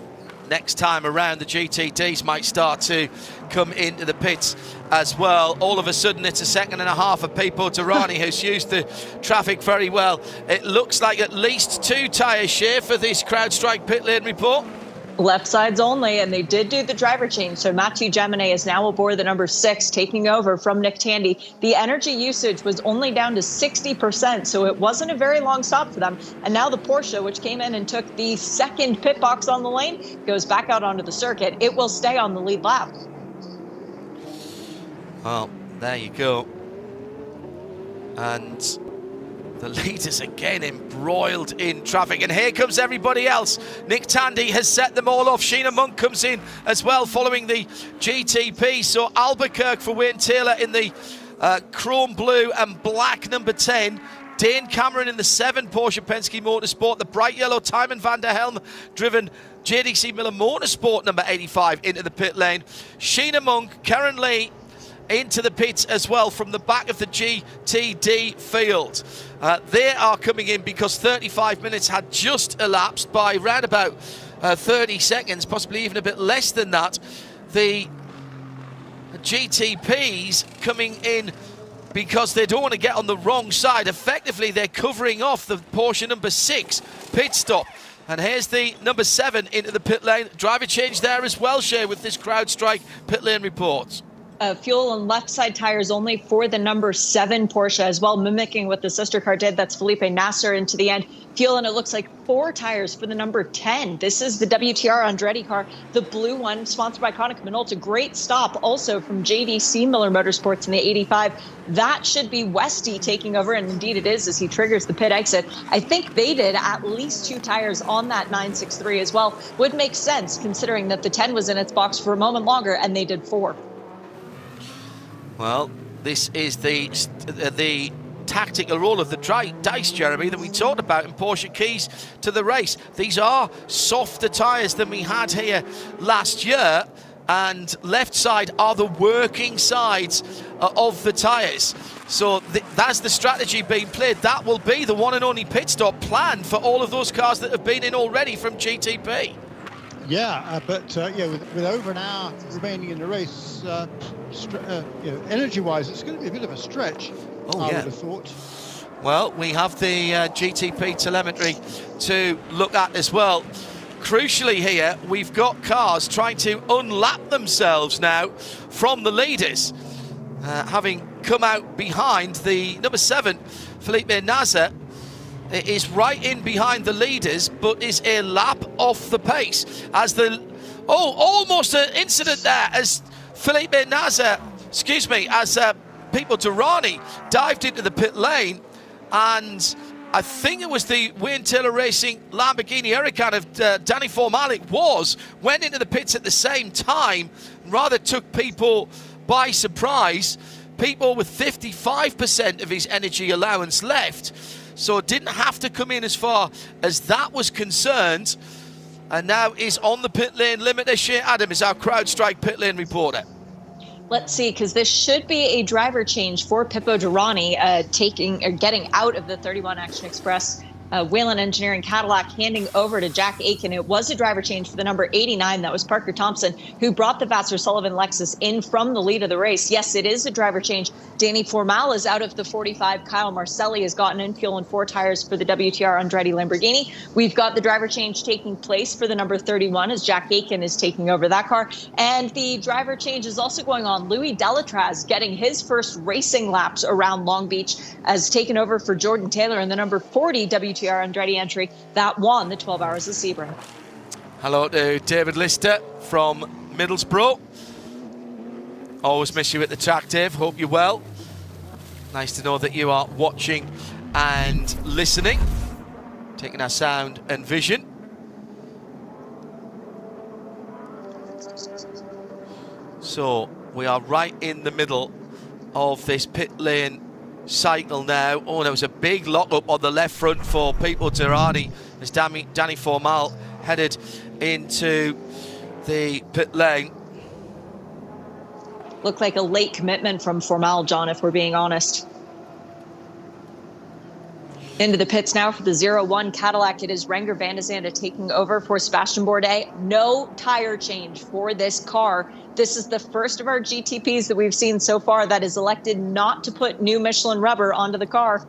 S1: next time around the GTDs might start to come into the pits as well. All of a sudden it's a second and a half of Pipo Derani who's used the traffic very well. It looks like at least 2 tyres share for this CrowdStrike pit lane report.
S3: Left sides only, and they did do the driver change. So Mathieu Jaminet is now aboard the number 6, taking over from Nick Tandy. The energy usage was only down to 60%, so it wasn't a very long stop for them. And now the Porsche, which came in and took the second pit box on the lane, goes back out onto the circuit. It will stay on the lead lap.
S1: Well, there you go. And the leaders again embroiled in traffic. And here comes everybody else. Nick Tandy has set them all off. Sheena Monk comes in as well following the GTP. So Albuquerque for Wayne Taylor in the chrome blue and black number 10. Dane Cameron in the 7 Porsche Penske Motorsport. The bright yellow Tymon van der Helm driven JDC Miller Motorsport number 85 into the pit lane. Sheena Monk, Karen Lee into the pits as well from the back of the GTD field. They are coming in because 35 minutes had just elapsed by around about 30 seconds, possibly even a bit less than that. The GTPs coming in because they don't want to get on the wrong side. Effectively, they're covering off the Porsche number 6 pit stop. And here's the number 7 into the pit lane. Driver change there as well, Shay, with this CrowdStrike pit lane report.
S3: Fuel and left side tires only for the number 7 Porsche as well, mimicking what the sister car did. That's Felipe Nasser into the end. Fuel, and it looks like 4 tires for the number 10. This is the WTR Andretti car, the blue one, sponsored by Konica Minolta. Great stop also from JDC Miller Motorsports in the 85. That should be Westy taking over, and indeed it is as he triggers the pit exit. I think they did at least 2 tires on that 963 as well. Would make sense considering that the 10 was in its box for a moment longer and they did 4.
S1: Well, this is the tactical role of the dice, Jeremy, that we talked about in Porsche Keys to the Race. These are softer tyres than we had here last year, and left side are the working sides of the tyres. So that's the strategy being played. That will be the one and only pit stop planned for all of those cars that have been in already from GTP.
S2: Yeah, but yeah, with over an hour remaining in the race, energy-wise, it's going to be a bit of a stretch. I would have thought.
S1: Well, we have the GTP telemetry to look at as well. Crucially here, we've got cars trying to unlap themselves now from the leaders, having come out behind. The number 7, Felipe Nasser, is right in behind the leaders, but is a lap off the pace. As the almost an incident there as Felipe Nasser, as Pipo Derani dived into the pit lane, and I think it was the Wayne Taylor Racing Lamborghini Huracan of Danny Formal went into the pits at the same time, rather took people by surprise. People with 55% of his energy allowance left, so didn't have to come in as far as that was concerned, and now is on the pit lane limiter. Shea Adam is our CrowdStrike pit lane reporter.
S3: Let's see, because this should be a driver change for Pipo Derani, getting out of the 31 Action Express Whelen Engineering Cadillac, handing over to Jack Aiken. It was a driver change for the number 89. That was Parker Thompson, who brought the Vassar Sullivan Lexus in from the lead of the race. Yes, it is a driver change. Danny Formal is out of the 45. Kyle Marcelli has gotten in fuel and 4 tires for the WTR Andretti Lamborghini. We've got the driver change taking place for the number 31 as Jack Aiken is taking over that car. And the driver change is also going on. Louis Delatraz getting his first racing laps around Long Beach as taken over for Jordan Taylor in the number 40 WTR Andretti entry that won the 12 Hours of Sebring.
S1: Hello to David Lister from Middlesbrough. Always miss you at the track, Dave. Hope you're well. Nice to know that you are watching and listening, taking our sound and vision. So we are right in the middle of this pit lane cycle now. Oh, there was a big lock-up on the left front for Pipo Derani as Danny Formal headed into the pit lane.
S3: Looked like a late commitment from Formal, John, if we're being honest. Into the pits now for the 0-1 Cadillac. It is Renger van de Zande taking over for Sebastian Bourdais. No tire change for this car. This is the first of our GTPs that we've seen so far that has elected not to put new Michelin rubber onto the car.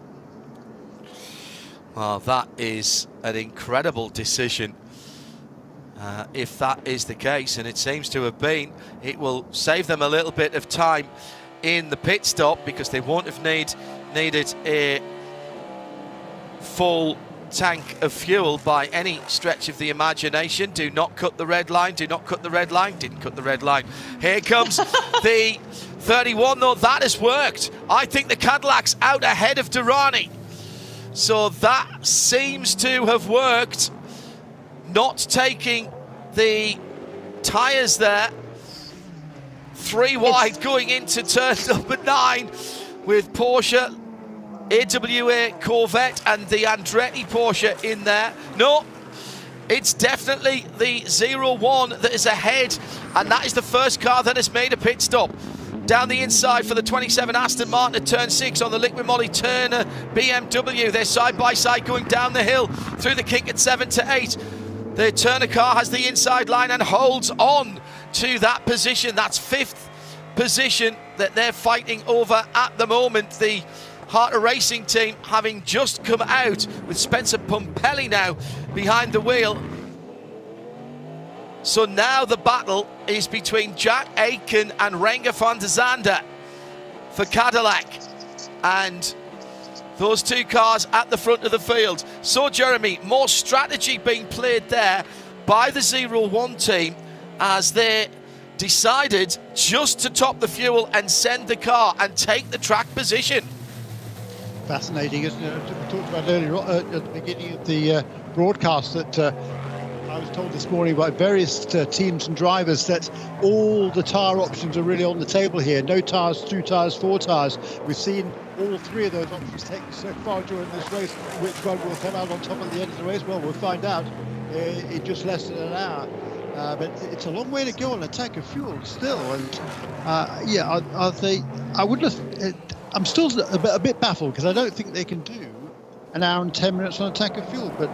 S1: Well, that is an incredible decision. If that is the case, and it seems to have been, it will save them a little bit of time in the pit stop, because they won't have needed a full tank of fuel by any stretch of the imagination. Do not cut the red line, do not cut the red line. Didn't cut the red line. Here comes the 31, though. That has worked. I think the Cadillac's out ahead of Durrani, so that seems to have worked. Not taking the tyres there. 3 wide going into turn number 9 with Porsche, AWA Corvette and the Andretti Porsche in there. No, it's definitely the 0-1 that is ahead, and that is the first car that has made a pit stop. Down the inside for the 27 Aston Martin at turn 6 on the Liquid Moly Turner BMW. They're side by side going down the hill through the kink at 7 to 8. The Turner car has the inside line and holds on to that position. That's 5th position that they're fighting over at the moment. The Harter Racing team having just come out with Spencer Pumpelly now behind the wheel. So now the battle is between Jack Aitken and Renger van de Zande for Cadillac, and those 2 cars at the front of the field. So Jeremy, more strategy being played there by the 0-1 team as they decided just to top the fuel and send the car and take the track position.
S2: Fascinating, isn't it? We talked about earlier at the beginning of the broadcast that I was told this morning by various teams and drivers that all the tyre options are really on the table here. No tyres, 2 tyres, 4 tyres. We've seen all 3 of those options taken so far during this race. Which one will come out on top at the end of the race? Well, we'll find out in just less than an hour. But it's a long way to go on a tank of fuel still. And yeah, I would have. I'm still a bit baffled, because I don't think they can do an hour and 10 minutes on a tank of fuel, but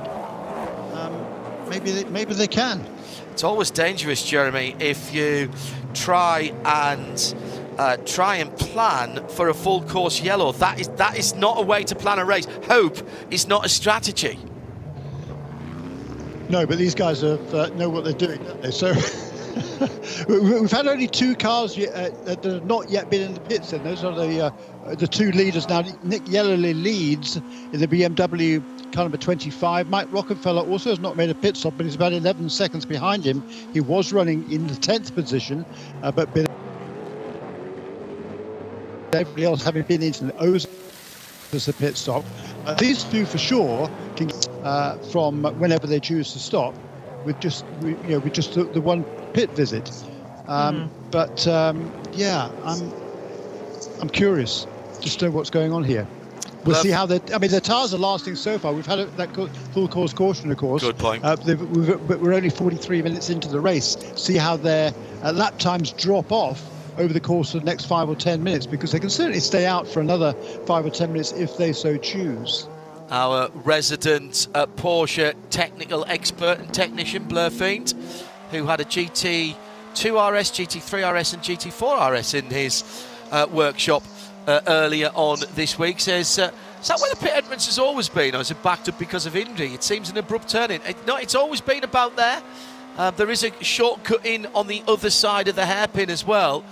S2: maybe they can.
S1: It's always dangerous, Jeremy, if you try and plan for a full course yellow. That is not a way to plan a race. Hope is not a strategy.
S2: No, but these guys know what they're doing, don't they? So we've had only 2 cars that have not yet been in the pits, and those are the 2 leaders now. Nick Yellerly leads in the BMW car number 25. Mike Rockefeller also has not made a pit stop, but he's about 11 seconds behind him. He was running in the 10th position, but everybody else having been into the O's as a pit stop. These 2 for sure can from whenever they choose to stop with just the 1 pit visit. But yeah, I'm curious just to know what's going on here. We'll see how the tyres are lasting so far. We've had that full course caution, of course.
S1: Good point.
S2: But we're only 43 minutes into the race. See how their lap times drop off over the course of the next 5 or 10 minutes, because they can certainly stay out for another 5 or 10 minutes if they so choose.
S1: Our resident Porsche technical expert and technician, Blur Fiend, who had a GT2 RS, GT3 RS and GT4 RS in his workshop earlier on this week, says, is that where the pit entrance has always been, or is it backed up because of Indy? It seems an abrupt turn-in. No, it's always been about there. There is a shortcut in on the other side of the hairpin as well,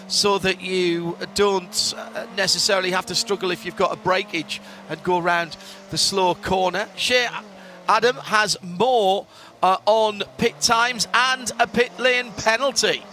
S1: so that you don't necessarily have to struggle if you've got a breakage and go around the slow corner. Shea Adam has more on pit times and a pit lane penalty.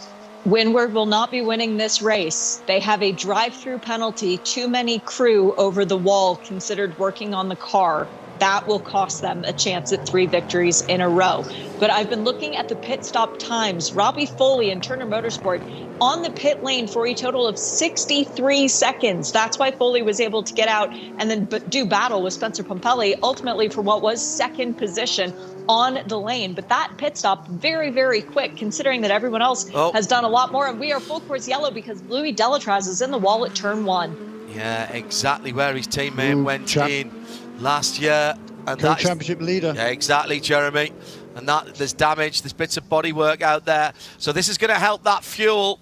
S3: Windward will not be winning this race. They have a drive-through penalty, too many crew over the wall considered working on the car. That will cost them a chance at 3 victories in a row. But I've been looking at the pit stop times. Robbie Foley and Turner Motorsport on the pit lane for a total of 63 seconds. That's why Foley was able to get out and then do battle with Spencer Pumpelly, ultimately for what was 2nd position on the lane. But that pit stop, very, very quick, considering that everyone else has done a lot more. And we are full course yellow because Louis Delatraz is in the wall at turn 1.
S1: Yeah, exactly where his teammate went in last year. And
S2: Co-championship leader.
S1: Yeah, exactly, Jeremy. And that there's damage, there's bits of bodywork out there. So this is going to help that fuel,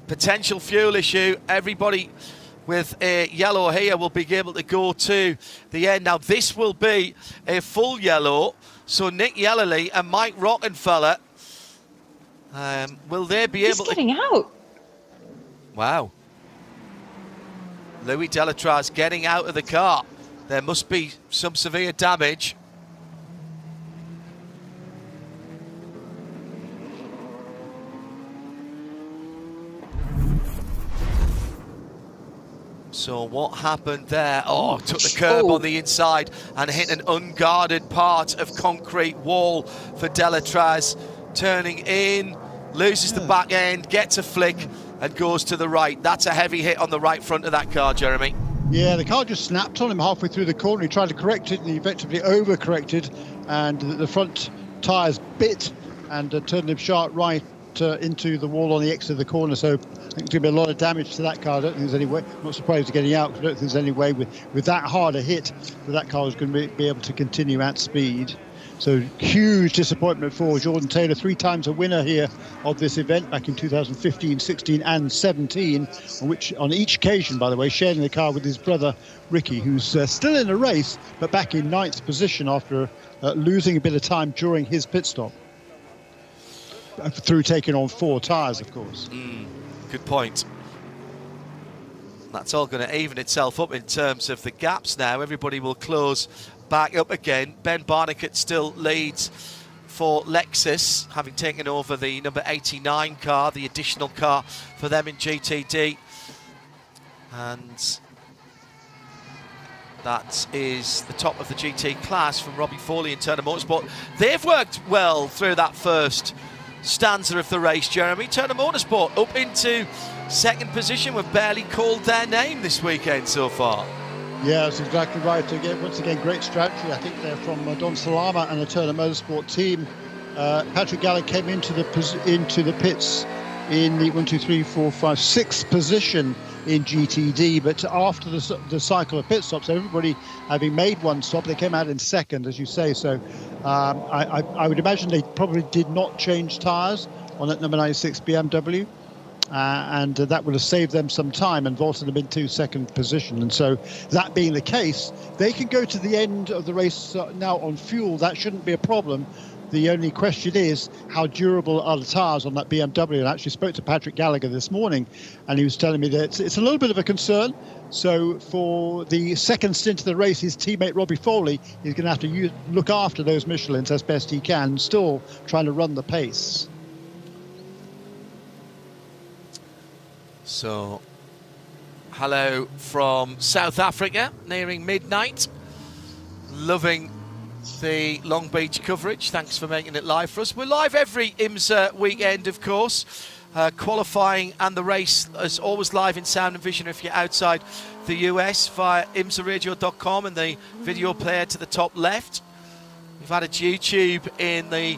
S1: potential fuel issue. Everybody with a yellow here will be able to go to the end. Now this will be a full yellow. So Nick Yellerly and Mike Rockenfeller, will they be able to...
S3: He's getting out.
S1: Wow. Louis Delatraz getting out of the car. There must be some severe damage. So what happened there? Oh, took the curb on the inside and hit an unguarded part of concrete wall for Delatraz. Turning in, loses the back end, gets a flick and goes to the right. That's a heavy hit on the right front of that car, Jeremy.
S2: Yeah, the car just snapped on him halfway through the corner. He tried to correct it and he effectively overcorrected, and the front tyres bit and turned him sharp right into the wall on the exit of the corner. So I think there's going to be a lot of damage to that car. I don't think there's any way, I'm not surprised he's getting out, because I don't think there's any way with that hard a hit that car is going to be able to continue at speed. So huge disappointment for Jordan Taylor, 3 times a winner here of this event back in 2015, 16 and 17, on each occasion, by the way, sharing the car with his brother Ricky, who's still in the race, but back in 9th position after losing a bit of time during his pit stop. Through taking on 4 tyres, of course.
S1: Good point. That's all going to even itself up in terms of the gaps now. Everybody will close back up again. Ben Barnicat still leads for Lexus, having taken over the number 89 car, the additional car for them in GTD. And that is the top of the GT class from Robbie Foley and Turner Motorsport. They've worked well through that first stanza of the race, Jeremy. Turner Motorsport up into 2nd position. We've barely called their name this weekend so far.
S2: Yeah, that's exactly right. Again, once again, great strategy. I think they're from Don Salama and the Turner Motorsport team. Patrick Gallagher came into the pits in the 6th position in GTD, but after the cycle of pit stops, everybody having made one stop, they came out in 2nd, as you say. So I would imagine they probably did not change tyres on that number 96 BMW. And that would have saved them some time and vaulted them into 2nd position. And so that being the case, they can go to the end of the race now on fuel. That shouldn't be a problem. The only question is, how durable are the tyres on that BMW? And I actually spoke to Patrick Gallagher this morning, and he was telling me that it's a little bit of a concern. So for the 2nd stint of the race, his teammate Robbie Foley is going to have to look after those Michelins as best he can, still trying to run the pace.
S1: So, hello from South Africa, nearing midnight. Loving the Long Beach coverage. Thanks for making it live for us. We're live every IMSA weekend, of course. Qualifying and the race is always live in sound and vision if you're outside the US via IMSARadio.com and the video player to the top left. We've added YouTube in the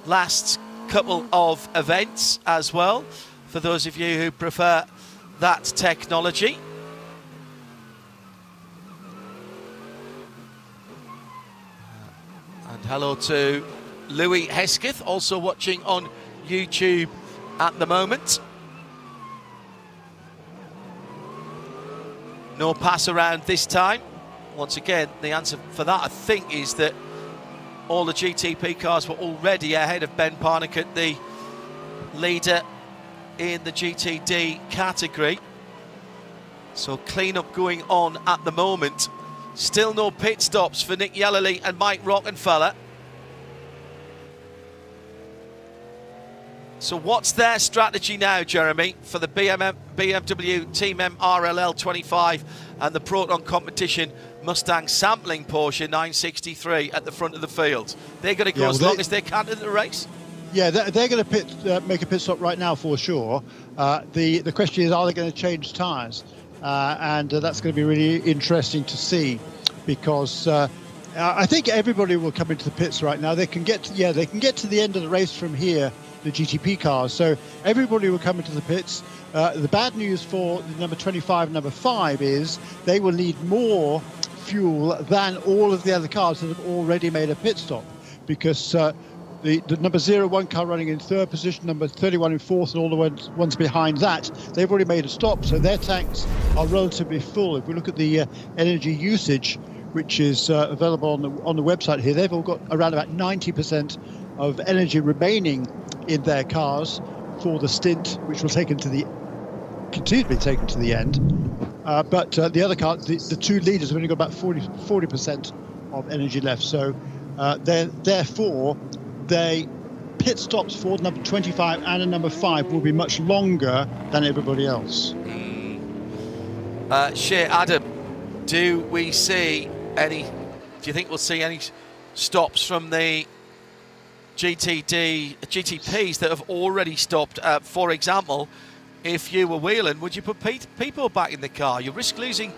S1: last couple of events as well, for those of you who prefer that technology. And hello to Louis Hesketh, also watching on YouTube at the moment. No pass around this time. Once again, the answer for that, I think, is that all the GTP cars were already ahead of Ben Barnicat, the leader in the GTD category. So clean-up going on at the moment. Still no pit stops for Nick Yellerly and Mike Rockenfeller. So what's their strategy now, Jeremy, for the BMW Team M RLL 25 and the Proton Competition Mustang sampling Porsche 963 at the front of the field? They're going to go as long as they can in the race?
S2: Yeah, they're going to make a pit stop right now for sure. The question is, are they going to change tyres? And that's going to be really interesting to see, because I think everybody will come into the pits right now. They can get to the end of the race from here, the GTP cars. So everybody will come into the pits. The bad news for the number 25 and number 5 is they will need more fuel than all of the other cars that have already made a pit stop, because the number 01 car running in third position, number 31 in fourth, and all the ones behind that, they've already made a stop, so their tanks are relatively full. If we look at the energy usage, which is available on the website here, they've all got around about 90% of energy remaining in their cars for the stint, which will continue to be taken to the end. But the other car, the two leaders, have only got about 40% of energy left. So therefore, they pit stops for number 25 and a number 5 will be much longer than everybody else.
S1: Adam, do we see any? Do you think we'll see any stops from the GTPs that have already stopped? For example, if you were wheeling, would you put people back in the car? You risk losing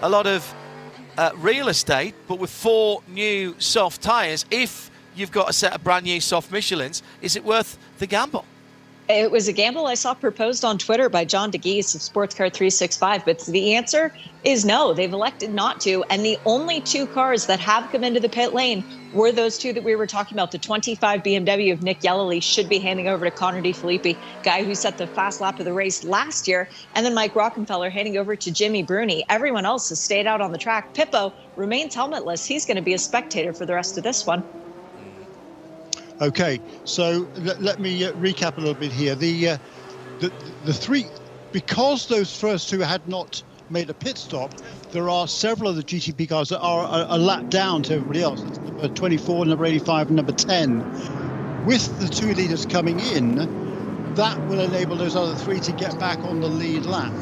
S1: a lot of real estate, but with 4 new soft tyres, if you've got a set of brand new soft Michelins, is it worth the gamble?
S3: It was a gamble I saw proposed on Twitter by John DeGeese of SportsCar 365, but the answer is no. They've elected not to, and the only 2 cars that have come into the pit lane were those 2 that we were talking about. The 25 BMW of Nick Yellowly should be handing over to Connor DeFilippi, guy who set the fast lap of the race last year, and then Mike Rockenfeller handing over to Jimmy Bruni. Everyone else has stayed out on the track. Pippo remains helmetless. He's going to be a spectator for the rest of this one.
S2: Okay, so let me recap a little bit here. The 3, because those first 2 had not made a pit stop, there are several of the GTP cars that are a lap down to everybody else. It's number 24, number 85, and number 10. With the 2 leaders coming in, that will enable those other 3 to get back on the lead lap.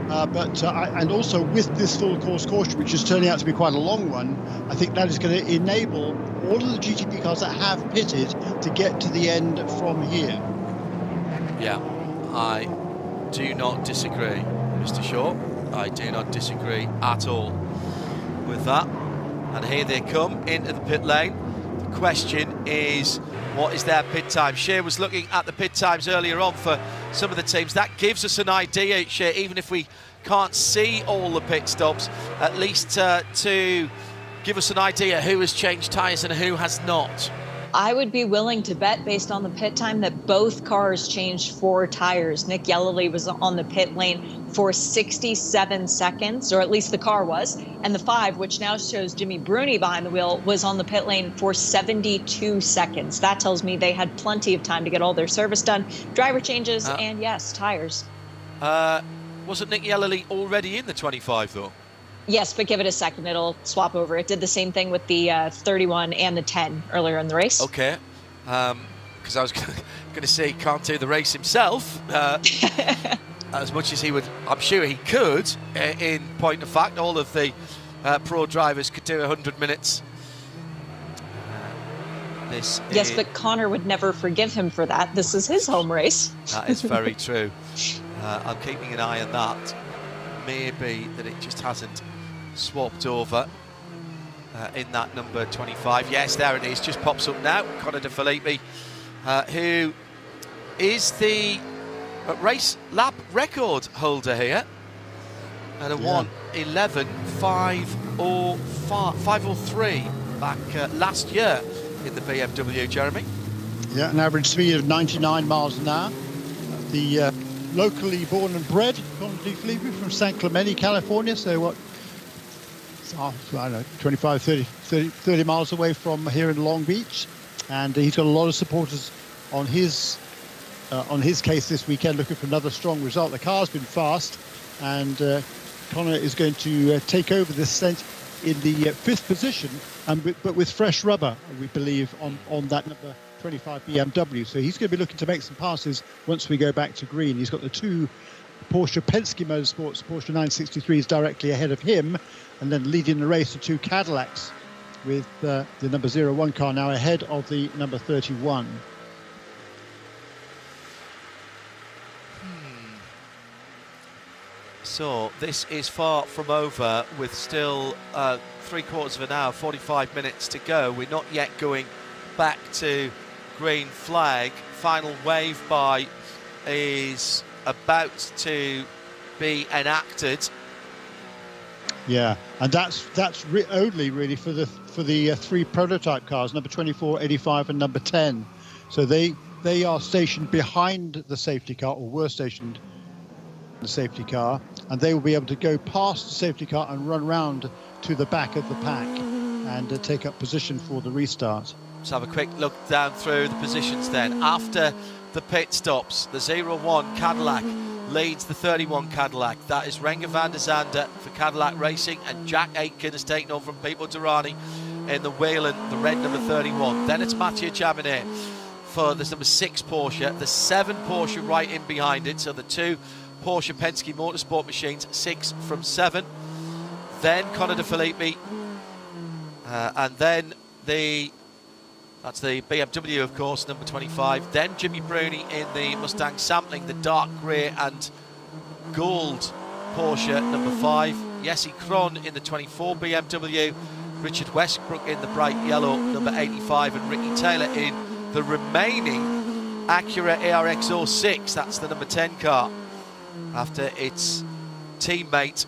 S2: And also with this full course caution, which is turning out to be quite a long one, I think that is going to enable all of the GTP cars that have pitted to get to the end from here. Yeah,
S1: I do not disagree, Mr. Shaw. I do not disagree at all with that. And here they come into the pit lane. The question is, what is their pit time? Shea was looking at the pit times earlier on for some of the teams. That gives us an idea, Shea, even if we can't see all the pit stops, at least to give us an idea who has changed tyres and who has not.
S3: I would be willing to bet, based on the pit time, that both cars changed 4 tires. Nick Yellowly was on the pit lane for 67 seconds, or at least the car was. And the 5, which now shows Jimmy Bruni behind the wheel, was on the pit lane for 72 seconds. That tells me they had plenty of time to get all their service done, driver changes, and yes, tires.
S1: Wasn't Nick Yellowly already in the 25, though?
S3: Yes, but give it a second. It'll swap over. It did the same thing with the 31 and the 10 earlier in the race.
S1: Okay. Because I was going to say he can't do the race himself as much as he would. I'm sure he could. In point of fact, all of the pro drivers could do 100 minutes.
S3: Yes, but Connor would never forgive him for that. This is his home race.
S1: That is very true. I'm keeping an eye on that. Maybe that it just hasn't swapped over in that number 25. Yes, there it is, just pops up now. Connor DeFilippi, who is the race lap record holder here at a 1:11.503 back last year in the BMW, Jeremy.
S2: Yeah, an average speed of 99 miles an hour. The locally born and bred, Connor DeFilippi from San Clemente, California. So what? I don't know, 25, 30 miles away from here in Long Beach, and he's got a lot of supporters on his case this weekend, looking for another strong result. The car's been fast, and Connor is going to take over this stint in the 5th position, but with fresh rubber, we believe, on that number 25 BMW. So he's going to be looking to make some passes once we go back to green. He's got the 2 Porsche Penske Motorsports Porsche 963s directly ahead of him, and then leading the race, the 2 Cadillacs, with the number 01 car now ahead of the number 31.
S1: So this is far from over, with still 3/4 of an hour, 45 minutes to go. We're not yet going back to green flag. Final wave by is about to be enacted.
S2: Yeah, and that's only really for the three prototype cars, number 24, 85, and number 10. So they are stationed behind the safety car, or were stationed in the safety car, and they will be able to go past the safety car and run round to the back of the pack and take up position for the restart.
S1: Let's have a quick look down through the positions then. After the pit stops, the 01 Cadillac leads the 31 Cadillac. That is Renger van der Zande for Cadillac Racing, and Jack Aitken has taken over from Pipo Derani in the Wayland, the red number 31. Then it's Mathieu Jaminet for the number 6 Porsche, the 7 Porsche right in behind it, so the 2 Porsche Penske Motorsport machines, 6 from 7. Then Connor De Filippi, and then that's the BMW, of course, number 25. Then Jimmy Bruni in the Mustang Sampling, the dark grey and gold Porsche, number 5. Jesse Krohn in the 24 BMW. Richard Westbrook in the bright yellow, number 85. And Ricky Taylor in the remaining Acura ARX 06. That's the number 10 car. After its teammate,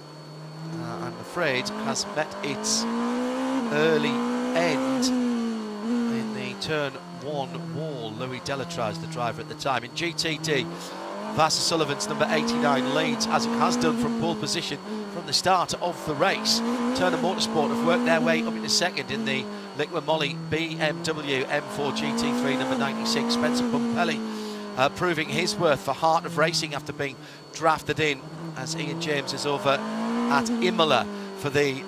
S1: I'm afraid, has met its early end. Turn 1 wall. Louis Delatraz, the driver at the time. In GTD, Vasser Sullivan's number 89 leads, as it has done from pole position from the start of the race. Turner Motorsport have worked their way up into second in the Liqui Moly BMW M4 GT3 number 96. Spencer Pumpelly proving his worth for Heart of Racing after being drafted in, as Ian James is over at Imola for the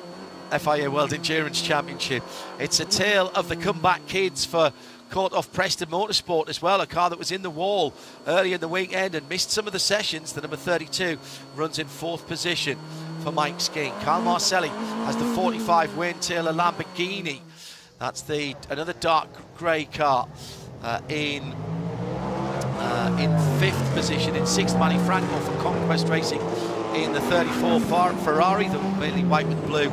S1: FIA World Endurance Championship. It's a tale of the comeback kids for Court of Preston Motorsport as well, a car that was in the wall early in the weekend and missed some of the sessions. The number 32 runs in 4th position for Mike Skeen. Carl Marcelli has the 45 Wayne Taylor Lamborghini. That's another dark grey car in 5th position. In 6th, Manny Franco for Conquest Racing in the 34 Ferrari, the mainly white with blue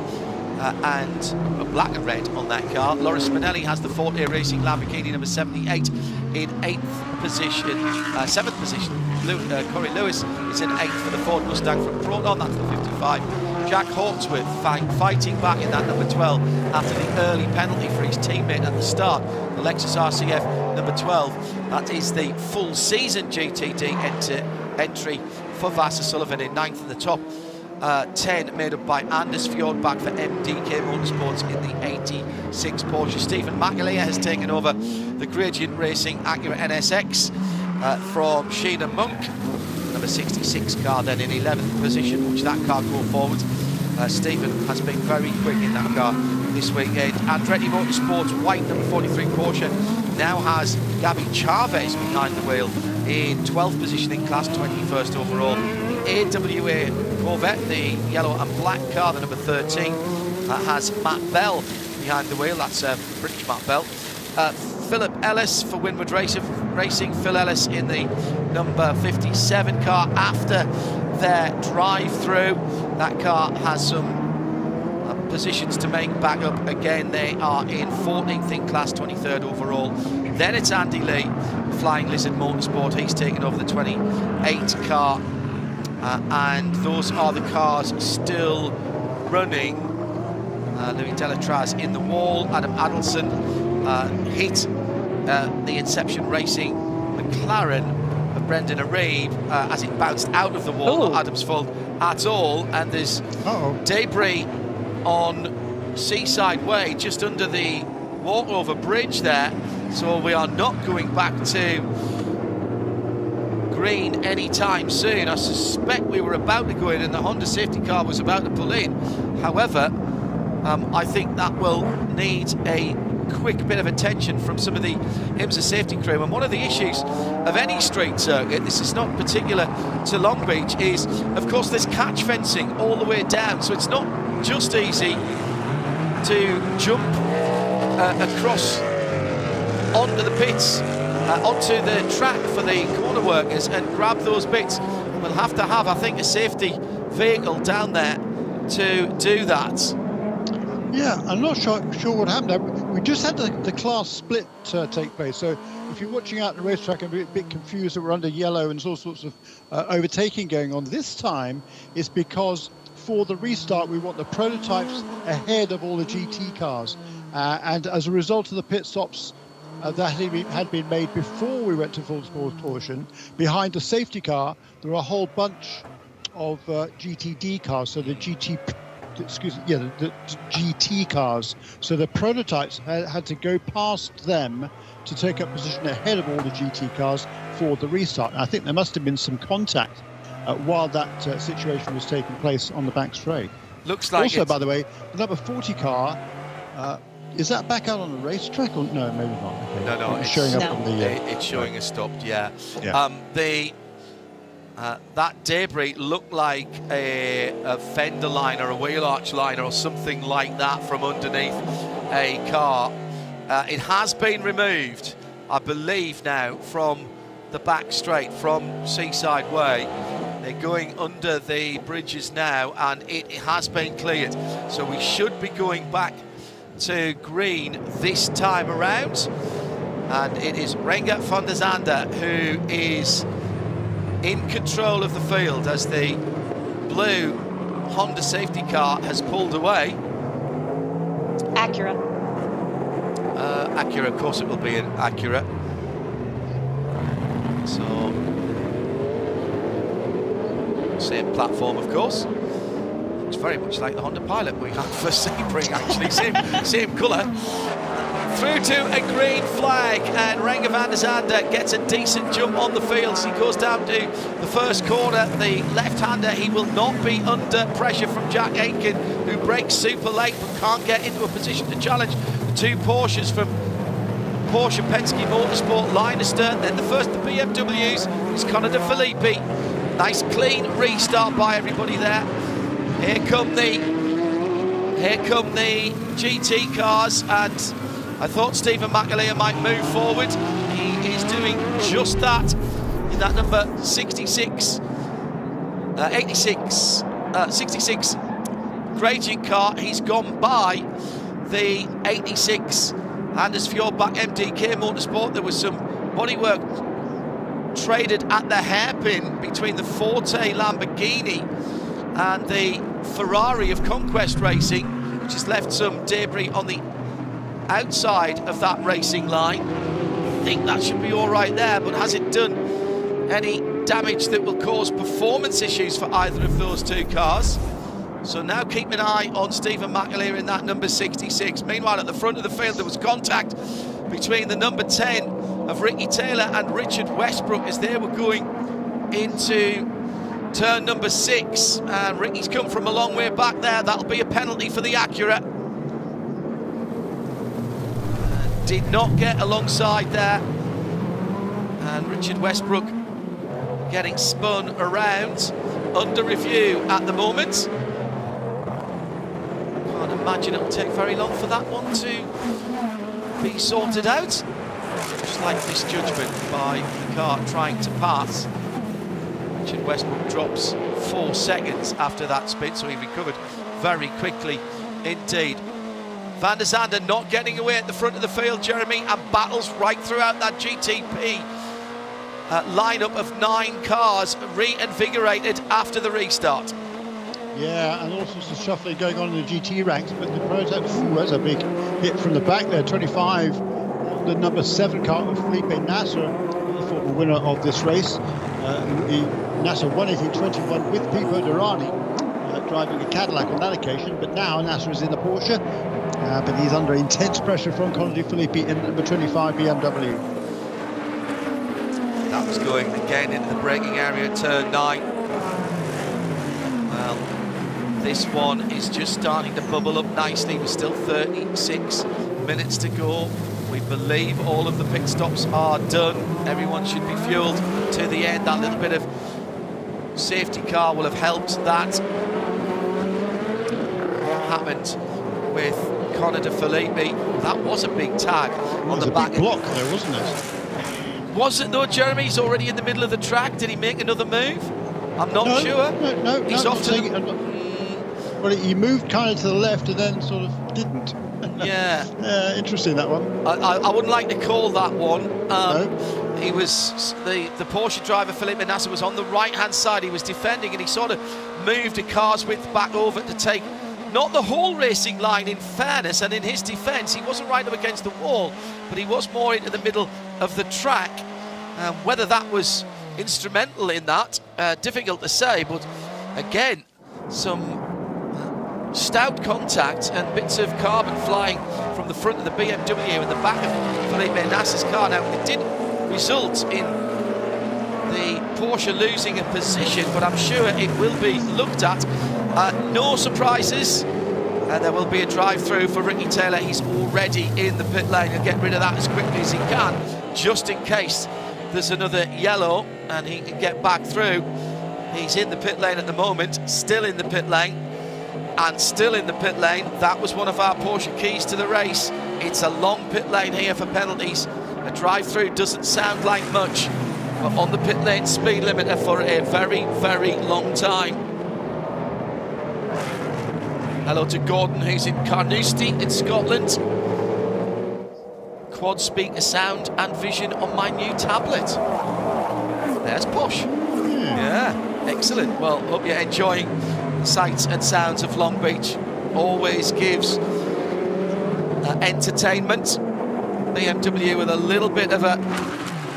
S1: and black and red on that car. Loris Spinelli has the Forte Racing Lamborghini number 78 in 8th position. 7th position, Corey Lewis is in 8th for the Ford Mustang from Proton, that's the 55. Jack Hawksworth fighting back in that number 12 after the early penalty for his teammate at the start. The Lexus RCF number 12, that is the full season GTD entry for Vasser Sullivan in 9th in the top. 10 made up by Anders Fjordbach for MDK Motorsports in the 86 Porsche. Stephen McAleer has taken over the Gradient Racing Acura NSX from Sheena Monk, number 66 car, then in 11th position. Watch that car go forward. Stephen has been very quick in that car this weekend. Andretti Motorsports white number 43 Porsche now has Gabby Chavez behind the wheel in 12th position in class, 21st overall. The AWA Corvette, the yellow and black car, the number 13, has Matt Bell behind the wheel. That's British Matt Bell. Philip Ellis for Winward Racing. Phil Ellis in the number 57 car after their drive-through. That car has some positions to make back up again. They are in 14th in class, 23rd overall. Then it's Andy Lee, Flying Lizard Motorsport. He's taken over the 28 car. And those are the cars still running. Louis Delatraz in the wall. Adam Adelson hit the Inception Racing McLaren of Brendan Arebe as it bounced out of the wall. Not Adam's fault at all. And there's debris on Seaside Way just under the walkover bridge there. So we are not going back to green anytime soon. I suspect we were about to go in and the Honda safety car was about to pull in. However, I think that will need a quick bit of attention from some of the IMSA safety crew. And one of the issues of any street circuit, this is not particular to Long Beach, is of course there's catch fencing all the way down, so it's not just easy to jump across onto the pits, onto the track for the corner workers and grab those bits. We'll have to have, I think, a safety vehicle down there to do that.
S2: Yeah, I'm not sure what happened. We just had the class split take place. So if you're watching out the racetrack and a bit confused that we're under yellow and there's all sorts of overtaking going on, this time it's because before the restart, we want the prototypes ahead of all the GT cars. And as a result of the pit stops that had been made before we went to full sport caution, behind the safety car, there are a whole bunch of GTD cars. So the GT cars. So the prototypes had to go past them to take up position ahead of all the GT cars for the restart. And I think there must have been some contact while that situation was taking place on the back straight.
S1: Looks like
S2: also, by the way, the number 40 car, is that back out on the racetrack? Or no, maybe not. Okay.
S1: No,
S2: it's showing up on the.
S1: It's showing us stopped. Yeah. That debris looked like a fender liner, a wheel arch liner, or something like that from underneath a car. It has been removed, I believe, now from the back straight from Seaside Way. They're going under the bridges now, and it has been cleared. So we should be going back to green this time around. And it is Renger van der Zande who is in control of the field as the blue Honda safety car has pulled away.
S3: Acura.
S1: Acura, of course it will be an Acura. So, same platform, of course. Looks very much like the Honda Pilot we had for Sebring, actually. same colour. Through to a green flag, and Renger van der Zande gets a decent jump on the field as he goes down to the first corner. The left-hander, he will not be under pressure from Jack Aitken, who brakes super late but can't get into a position to challenge the two Porsches from Porsche Penske Motorsport, line astern. Then the first the BMWs is Connor de Filippi. Nice clean restart by everybody there. Here come the GT cars, and I thought Stephen McAleer might move forward. He is doing just that in that number 66 gradient car. He's gone by the 86 Anders Fjordbach MDK Motorsport. There was some bodywork traded at the hairpin between the Forte Lamborghini and the Ferrari of Conquest Racing, which has left some debris on the outside of that racing line. I think that should be all right there, but has it done any damage that will cause performance issues for either of those two cars? So now keep an eye on Stephen McAleer in that number 66. Meanwhile, at the front of the field, there was contact between the number 10 of Ricky Taylor and Richard Westbrook as they were going into turn number 6. And Ricky's come from a long way back there. That'll be a penalty for the Acura. Did not get alongside there. And Richard Westbrook getting spun around, under review at the moment. Can't imagine it'll take very long for that one to be sorted out. Slight misjudgment by the car trying to pass. Richard Westbrook drops 4 seconds after that spin, so he recovered very quickly indeed. Van der Zande not getting away at the front of the field, Jeremy, and battles right throughout that GTP lineup of 9 cars, reinvigorated after the restart.
S2: Yeah, and all sorts of shuffling going on in the GT ranks, but the prototype, there's a big hit from the back there, 25, the number 7 car of Felipe Nasser, the former winner of this race. Nasser won it in 21 with Pipo Derani, driving a Cadillac on that occasion, but now Nasser is in the Porsche, but he's under intense pressure from Connor de Filippi in number 25 BMW.
S1: That was going again into the braking area at turn 9. Well, this one is just starting to bubble up nicely. We're still 36 minutes to go. We believe all of the pit stops are done. Everyone should be fueled to the end. That little bit of safety car will have helped that. Happened with Connor de Filippi. That was a big tag on the back.
S2: Big block there, wasn't it?
S1: Was it though, Jeremy? He's already in the middle of the track. Did he make another move? I'm not sure.
S2: No,
S1: he's off to the...
S2: Well, he moved kind of to the left and then sort of didn't.
S1: Yeah.
S2: Interesting, that one.
S1: I wouldn't like to call that one.
S2: No.
S1: He was, the Porsche driver, Felipe Nasser, was on the right-hand side. He was defending and he sort of moved a car's width back over to take not the whole racing line, in fairness, and in his defence, he wasn't right up against the wall, but he was more into the middle of the track. Whether that was instrumental in that, difficult to say, but again, some stout contact and bits of carbon flying from the front of the BMW and the back of Felipe Nasser's car. Now, it did result in the Porsche losing a position, but I'm sure it will be looked at. No surprises, and there will be a drive-through for Ricky Taylor. He's already in the pit lane. He'll get rid of that as quickly as he can, just in case there's another yellow and he can get back through. He's in the pit lane at the moment, still in the pit lane, and still in the pit lane. That was one of our Porsche keys to the race. It's a long pit lane here for penalties. A drive-through doesn't sound like much, but on the pit lane speed limiter for a very, very long time. Hello to Gordon, who's in Carnoustie in Scotland. Quad speaker sound and vision on my new tablet. There's Posh. Yeah, excellent. Well, hope you're enjoying the sights and sounds of Long Beach. Always gives entertainment. BMW with a little bit of a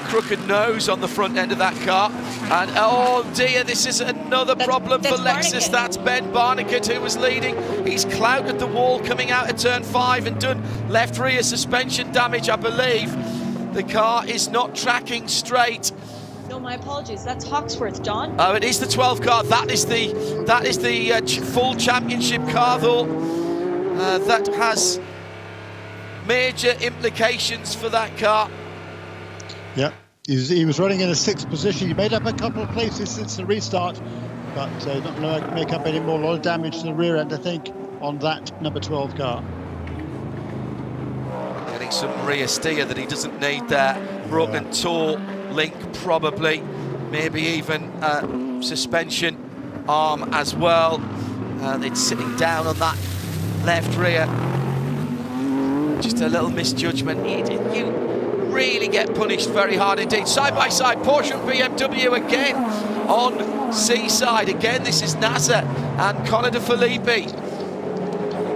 S1: crooked nose on the front end of that car, and oh dear, this is another problem for Lexus. That's Ben Barnicat who was leading. He's clouted the wall coming out of turn 5 and done left rear suspension damage, I believe. The car is not tracking straight.
S3: No, my apologies. That's Hawksworth, John.
S1: Oh, it is the 12 car. That is the full championship car, though. That has major implications for that car.
S2: Yeah, he was running in a 6th position. He made up a couple of places since the restart, but not going to make up any more. A lot of damage to the rear end, I think, on that number 12 car.
S1: Getting some rear steer that he doesn't need there. Broken toe link, probably. Maybe even suspension arm as well. It's sitting down on that left rear. Just a little misjudgment. You really get punished very hard indeed. Side by side, Porsche and BMW again on C-side. Again, this is Nasser and Connor De Filippi.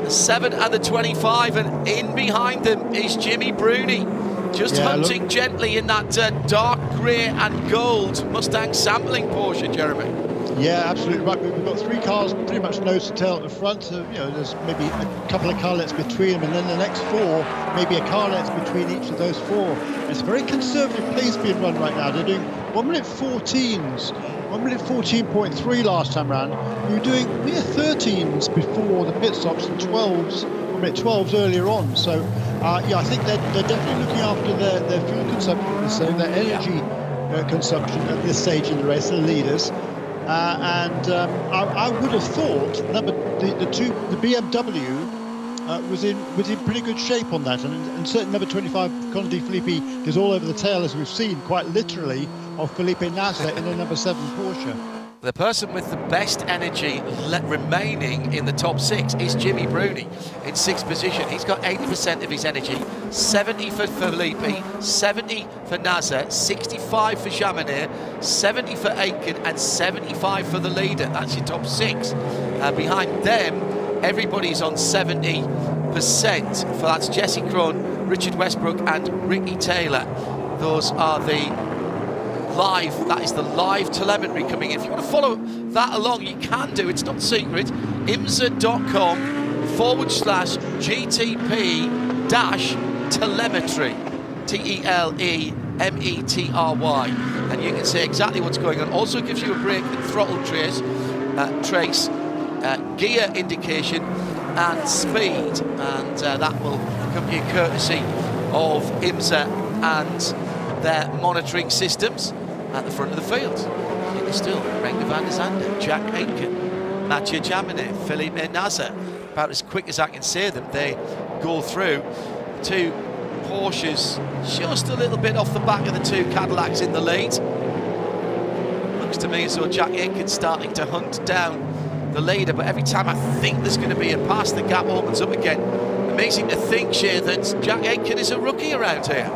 S1: The 7 and the 25, and in behind them is Jimmy Bruni, just hunting gently in that dark grey and gold Mustang sampling Porsche, Jeremy.
S2: Yeah, absolutely right. We've got 3 cars pretty much nose to tail at the front. You know, there's maybe a couple of car lengths between them, and then the next 4, maybe a car length between each of those 4. It's a very conservative pace being run right now. They're doing 1 minute 14s, 1 minute 14.3 last time round. We were doing mere 13s before the pit stops and 12s, 1 minute 12s earlier on. So, yeah, I think they're definitely looking after their fuel consumption, so their energy consumption at this stage in the race, the leaders. I would have thought the BMW was in pretty good shape on that, and certainly number 25 Connor De Filippi is all over the tail, as we've seen quite literally, of Felipe Nasser in the number 7 Porsche. The
S1: person with the best energy remaining in the top 6 is Jimmy Bruni in 6th position. He's got 80% of his energy, 70 for Filippi, 70 for Nasser, 65 for Chamonix, 70 for Aitken, and 75 for the leader. That's your top 6. Behind them, everybody's on 70%. For that's Jesse Krohn, Richard Westbrook, and Ricky Taylor. Those are the that is the live telemetry coming in. If you want to follow that along, you can do. It's not secret. IMSA.com/GTP-telemetry, TELEMETRY, and you can see exactly what's going on. Also gives you a brake and throttle trace, gear indication and speed, and that will come to you courtesy of IMSA and their monitoring systems at the front of the field. It is still Renger van der Zande, Jack Aitken, Mathieu Jaminet, Felipe Nasser. About as quick as I can say them, they go through. 2 Porsches just a little bit off the back of the 2 Cadillacs in the lead. Looks to me as though Jack Aitken's starting to hunt down the leader, but every time I think there's going to be a pass, the gap opens up again. Amazing to think, Shea, that Jack Aitken is a rookie around here.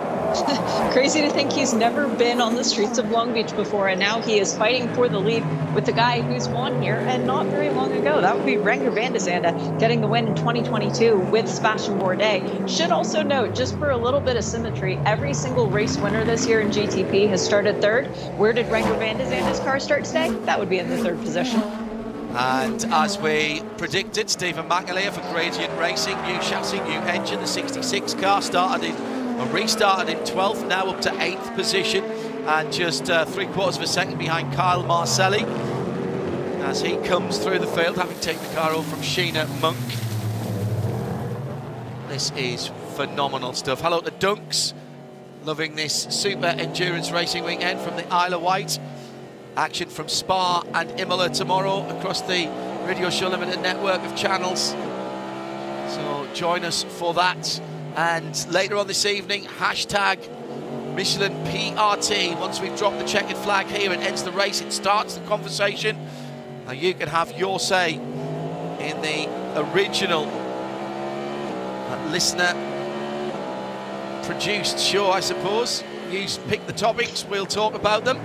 S3: Crazy to think he's never been on the streets of Long Beach before, and now he is fighting for the lead with the guy who's won here and not very long ago. That would be Renger van de Zande getting the win in 2022 with Sebastian Bourdais. Should also note, just for a little bit of symmetry, every single race winner this year in GTP has started third. Where did Renger van de Zande's car start today? That would be in the third position.
S1: And as we predicted, Stephen McAleer for Gradient Racing, new chassis, new engine. The 66 car restarted in 12th, now up to 8th position, and just 3/4 of a second behind Kyle Marcelli as he comes through the field, having taken the car over from Sheena Monk. This is phenomenal stuff. Hello to Dunks, loving this super endurance racing weekend from the Isle of Wight. Action from Spa and Imola tomorrow across the Radio Show Limited network of channels. So join us for that. And later on this evening, hashtag Michelin PRT. Once we've dropped the checkered flag here, it ends the race, it starts the conversation. Now you can have your say in the original listener produced show, I suppose. You pick the topics, we'll talk about them.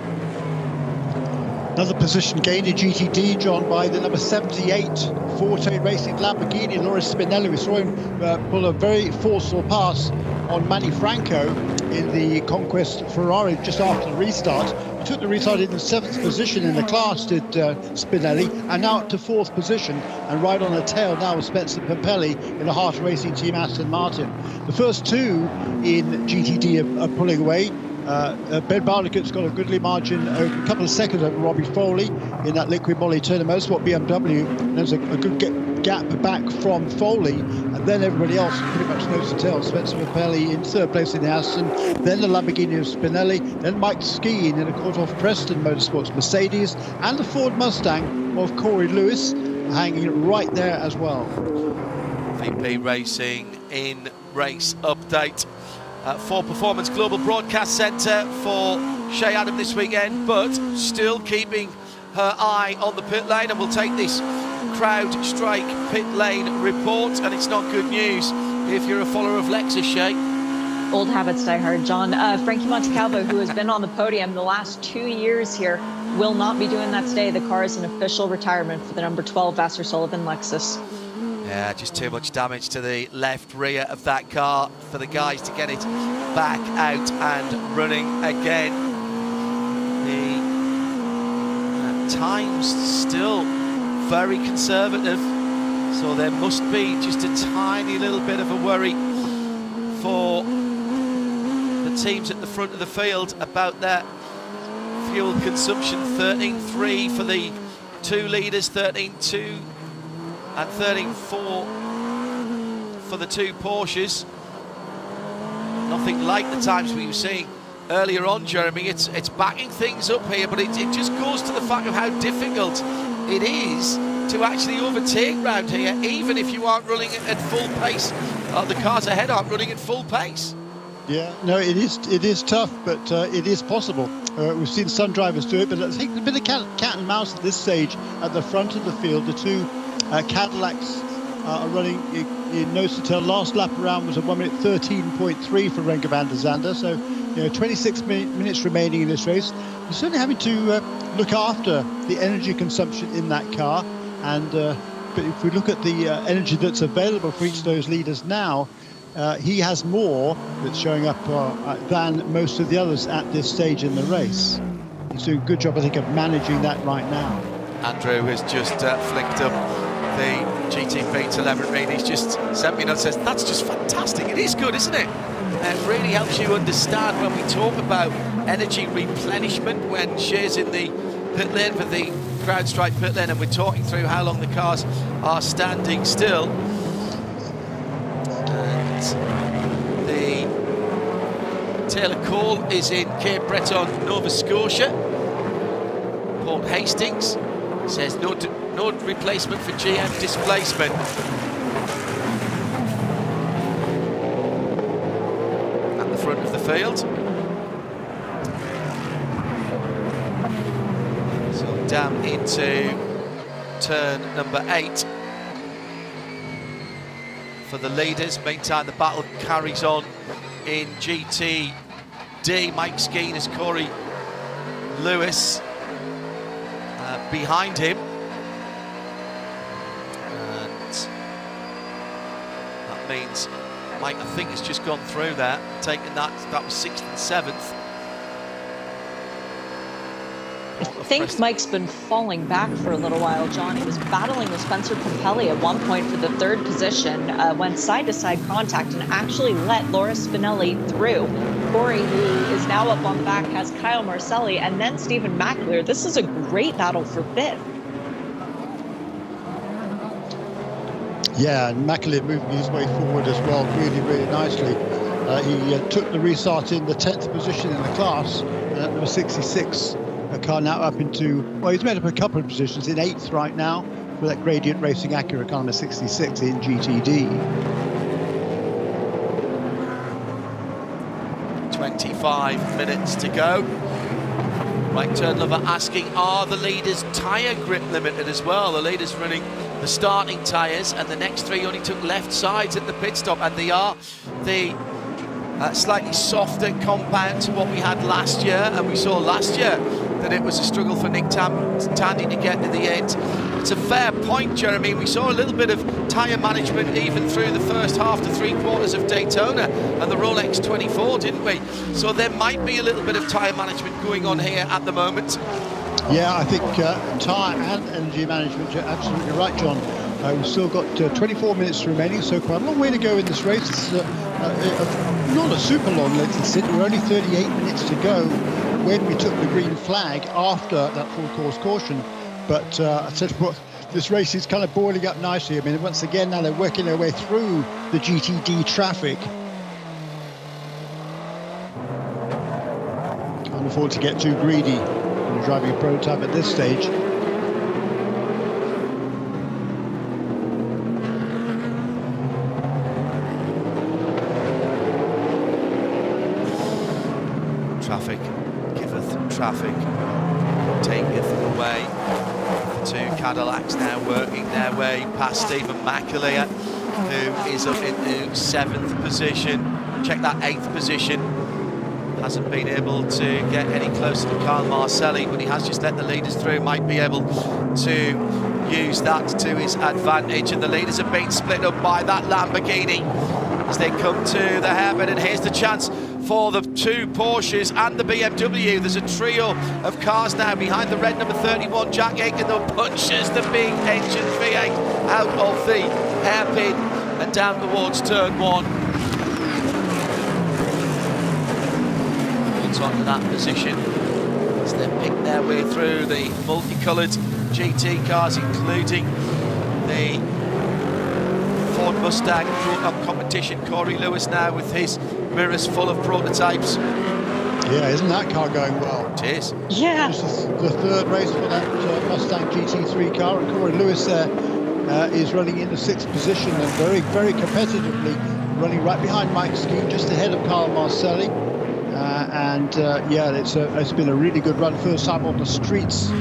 S2: Another position gained in GTD, John, by the number 78 Forte Racing Lamborghini, Loris Spinelli. We saw him pull a very forceful pass on Manny Franco in the Conquest Ferrari just after the restart. He took the restart in the 7th position in the class, did Spinelli, and now up to 4th position, and right on the tail now with Spencer Papelli in the Heart Racing Team Aston Martin. The first two in GTD are pulling away. Ben Barnicott's got a goodly margin, a couple of seconds over Robbie Foley in that Liquid Moly Turner Motorsport BMW. There's a good gap back from Foley, and then everybody else pretty much nose to tail. Spencer Papelli in 3rd place in the Aston, then the Lamborghini of Spinelli, then Mike Skeen in a quarter off Preston Motorsports Mercedes, and the Ford Mustang of Corey Lewis hanging right there as well.
S1: VP Racing in race update. For Performance Global Broadcast Centre for Shea Adam this weekend, but still keeping her eye on the pit lane, and we'll take this CrowdStrike pit lane report, and it's not good news if you're a follower of Lexus, Shea.
S3: Old habits die hard, John. Frankie Montecalvo, who has been on the podium the last 2 years here, will not be doing that today. The car is an official retirement for the number 12 Vassar Sullivan Lexus.
S1: Yeah, just too much damage to the left rear of that car for the guys to get it back out and running again. The times still very conservative, so there must be just a tiny little bit of a worry for the teams at the front of the field about their fuel consumption. 13.3 for the 2 leaders, 13.2 and 13.4 for the 2 Porsches. Nothing like the times we were seeing earlier on, Jeremy. It's backing things up here, but it just goes to the fact of how difficult it is to actually overtake round here, even if you aren't running at full pace. The cars ahead aren't running at full pace.
S2: Yeah, no, it is tough, but it is possible. We've seen some drivers do it, but I think a bit of cat and mouse at this stage at the front of the field. The 2 Cadillacs are running in nose to tail. Last lap around was a 1:13.3 for Renger van de Zande. So, 26 minutes remaining in this race. You're certainly having to look after the energy consumption in that car. And but if we look at the energy that's available for each of those leaders now, he has more that's showing up than most of the others at this stage in the race. He's doing a good job, I think, of managing that right now.
S1: Andrew has just flicked up the GTP telemetry, and he's just sent me a note and says, that's just fantastic. It is good, isn't it? It really helps you understand when we talk about energy replenishment when Shea's in the pit lane for the CrowdStrike pit lane, and we're talking through how long the cars are standing still. And the Taylor Cole is in Cape Breton, Nova Scotia. Port Hastings says no replacement for GM displacement. At the front of the field. So down into turn number 8 for the leaders. Meantime, the battle carries on in GT D. Mike Skeen as Corey Lewis behind him. And that means Mike, I think, has just gone through there, taking that was 6th and 7th.
S3: I think Mike's been falling back for a little while, John. He was battling with Spencer Pumpelly at one point for the 3rd position, went side-to-side contact and actually let Laura Spinelli through. Corey, who is now up on the back, has Kyle Marcelli and then Stephen McAleer. This is a great battle for 5th.
S2: Yeah, and McAleer moving his way forward as well, really, really nicely. He took the restart in the 10th position in the class, number 66. A car now up into, well, he's made up a couple of positions, in 8th right now for that Gradient Racing Acura car number 66 in GTD.
S1: 25 minutes to go. Mike Turnlover asking, are the leaders tyre grip limited as well? The leaders running the starting tyres, and the next 3 only took left sides at the pit stop, and they are the slightly softer compound to what we had last year, and we saw last year that it was a struggle for Nick Tandy to get to the end. It's a fair point, Jeremy. We saw a little bit of tyre management even through the first half to 3/4 of Daytona and the Rolex 24, didn't we? So there might be a little bit of tyre management going on here at the moment.
S2: Yeah, I think tyre and energy management, you're absolutely right, John. We've still got 24 minutes remaining, so quite a long way to go in this race. It's not a super long, let's sit. We're only 38 minutes to go when we took the green flag after that full course caution. But I said, what, this race is kind of boiling up nicely. I mean, once again, now they're working their way through the GTD traffic. Can't afford to get too greedy when you're driving a prototype at this stage.
S1: Traffic giveth, traffic taketh away. The 2 Cadillacs now working their way past Stephen McAleer, who is up into 7th position. Check that 8th position. Hasn't been able to get any closer to Kyle Marcelli, but he has just let the leaders through. Might be able to use that to his advantage, and the leaders have been split up by that Lamborghini as they come to the hairpin, and here's the chance for the 2 Porsches and the BMW. There's a trio of cars now behind the red number 31, Jack Aiken, though, punches the big engine V8 out of the hairpin and down towards turn 1. Holds on to that position as they pick their way through the multicoloured GT cars, including the Ford Mustang Pro-Am competition. Corey Lewis now with his mirrors full of prototypes.
S2: Yeah, isn't that car going well?
S1: It is.
S3: Yeah.
S2: This is the 3rd race for that Mustang GT3 car, and Corey Lewis there is running in the 6th position and very, very competitively running right behind Mike Skeen, just ahead of Kyle Marcelli. Yeah, it's been a really good run, first time on the streets.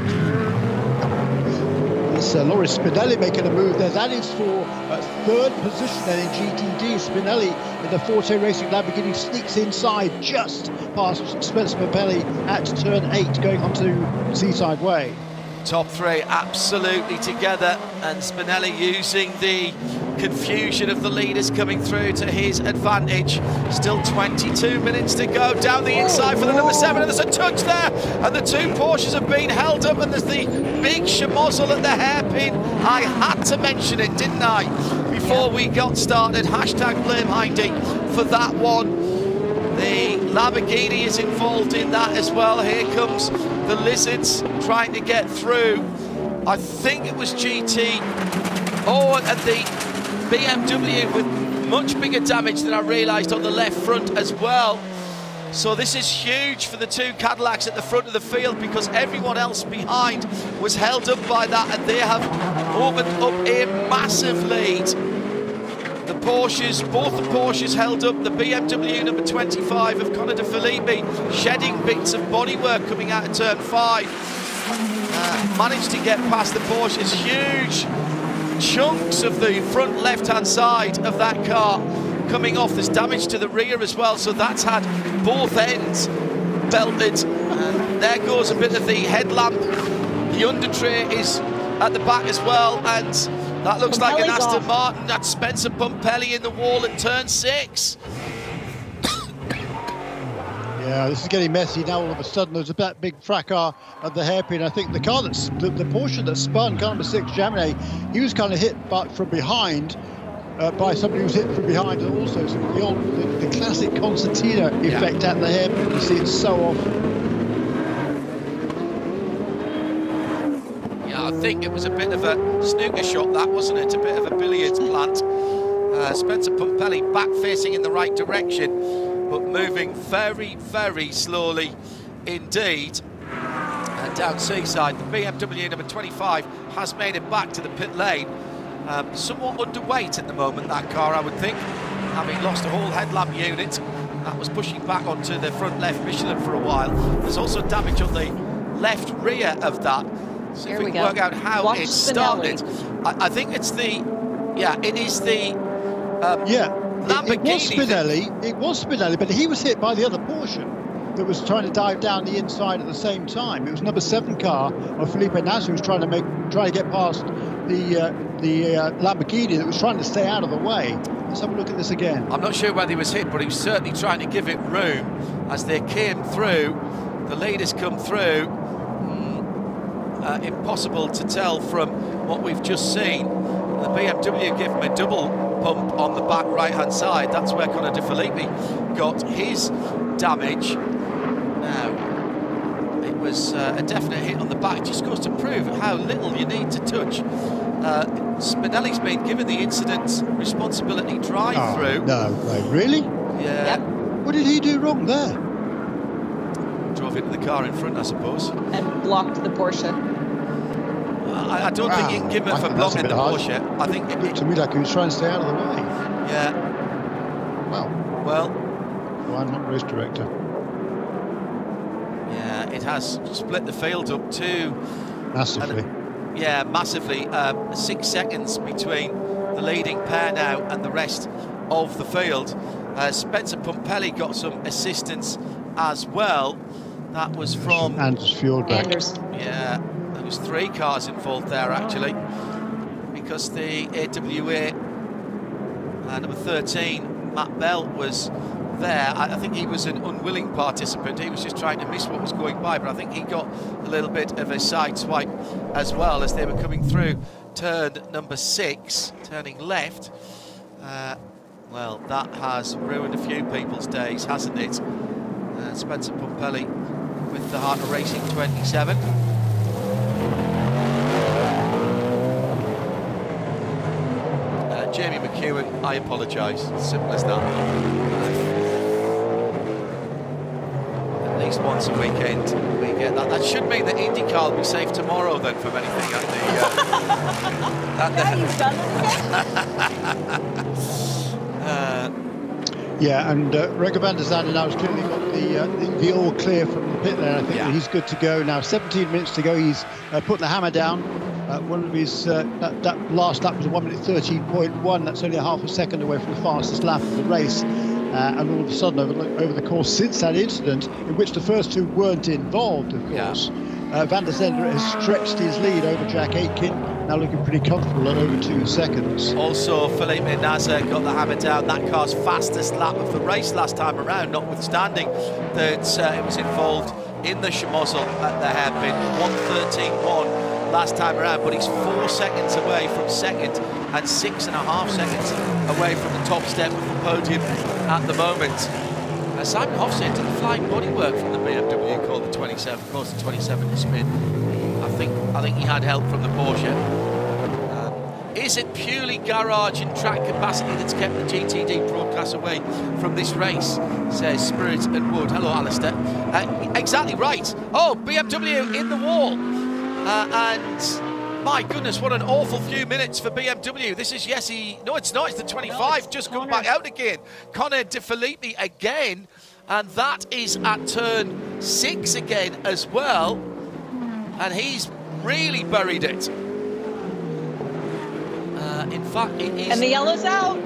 S2: Laura Spinelli making a move there. That is for 3rd position then in GTD. Spinelli in the Forte Racing Lamborghini sneaks inside just past Spencer Pumpelly at turn 8, going onto Seaside Way.
S1: Top 3 absolutely together, and Spinelli using the confusion of the leaders coming through to his advantage. Still 22 minutes to go. Down the inside for the number 7, and there's a touch there, and the 2 Porsches have been held up, and there's the big schmozzle at the hairpin. I had to mention it, didn't I, before we got started. Hashtag blame Hindy for that one. The Lamborghini is involved in that as well. Here comes the Lizards trying to get through. I think it was GT. Oh, and the BMW with much bigger damage than I realised on the left front as well. So this is huge for the 2 Cadillacs at the front of the field, because everyone else behind was held up by that, and they have opened up a massive lead. The Porsches, both the Porsches held up. The BMW number 25 of Conor De Filippi shedding bits of bodywork coming out of turn 5. Managed to get past the Porsches. Huge chunks of the front left-hand side of that car coming off. There's damage to the rear as well, so that's had both ends belted, and there goes a bit of the headlamp. The under tray is at the back as well, and that looks like an Aston Martin. That's Spencer Pumpelly in the wall at turn 6.
S2: Yeah, this is getting messy now. All of a sudden, there's a big fracas at the hairpin. I think the car that's the Porsche that spun, car number 6, Jaminet, he was kind of hit from behind by somebody who was hit from behind, and also the classic concertina effect at the hairpin. You see it so often.
S1: Yeah, I think it was a bit of a snooker shot, that, wasn't it? A bit of a billiards plant. Spencer Pumpelly back facing in the right direction, but moving very, very slowly indeed. Down Seaside, the BMW number 25 has made it back to the pit lane. Somewhat underweight at the moment, that car, I would think, having lost a whole headlamp unit. That was pushing back onto the front left Michelin for a while. There's also damage on the left rear of that. So if we can work out how it started. I think it's the, it is the Lamborghini.
S2: It was Spinelli, but he was hit by the other Porsche that was trying to dive down the inside at the same time. It was number 7 car of Felipe Nasr, who was trying to get past the Lamborghini that was trying to stay out of the way. Let's have a look at this again.
S1: I'm not sure whether he was hit, but he was certainly trying to give it room as they came through. The leaders come through. Impossible to tell from what we've just seen. The BMW gave him a double pump on the back right-hand side. That's where Connor De Filippi got his damage. Now, it was a definite hit on the back. It just goes to prove how little you need to touch. Spinelli's been given the incident responsibility drive-through.
S2: No way, really?
S1: Yeah.
S3: Yep.
S2: What did he do wrong there?
S1: Drove into the car in front, I suppose.
S3: And blocked the Porsche.
S1: I don't think you can give it for blocking the Porsche. I think
S2: it looked to me like he was trying to stay out of the way.
S1: Yeah. Well,
S2: I'm not race director.
S1: Yeah, it has split the field up too.
S2: Massively.
S1: Massively. 6 seconds between the leading pair now and the rest of the field. Spencer Pumpelly got some assistance as well. That was from
S2: Anders Fjordbæk.
S1: Yeah, there was 3 cars involved there actually, because the AWA number 13, Matt Bell, was there. I think he was an unwilling participant. He was just trying to miss what was going by, but I think he got a little bit of a side swipe as well as they were coming through turn number 6, turning left. Well, that has ruined a few people's days, hasn't it? Spencer Pumpelly with the Heart of Racing 27. Jamie McEwen, I apologise. Simple as that. At least once a weekend we get that. That should mean that IndyCar will be safe tomorrow then from anything at
S2: the... and Rego van der Zande now has clearly got the all clear from the pit there. I think that he's good to go now. 17 minutes to go. He's put the hammer down. One of his that last lap was a 1:30.1. That's only a half a second away from the fastest lap of the race. And all of a sudden, over the course since that incident, in which the first 2 weren't involved, of course, van der Zande has stretched his lead over Jack Aitken, now looking pretty comfortable at over 2 seconds.
S1: Also, Felipe Nasr got the hammer down. That car's fastest lap of the race last time around, notwithstanding that it was involved in the schmozzle at the hairpin. 1:13.1 last time around, but he's 4 seconds away from second and 6.5 seconds away from the top step of the podium at the moment. Simon Hofstedt did the flying bodywork from the BMW, called the 27, caused the 27 to spin. I think he had help from the Porsche. Is it purely garage and track capacity that's kept the GTD broadcast away from this race, says Spirit and Wood. Hello, Alistair. Exactly right. Oh, BMW in the wall. And my goodness, what an awful few minutes for BMW. This is, no, it's not, it's the 25, just come back out again. Connor De Filippi again, and that is at turn 6 again as well. And he's really buried it. In fact, it is...
S3: And the yellow's out.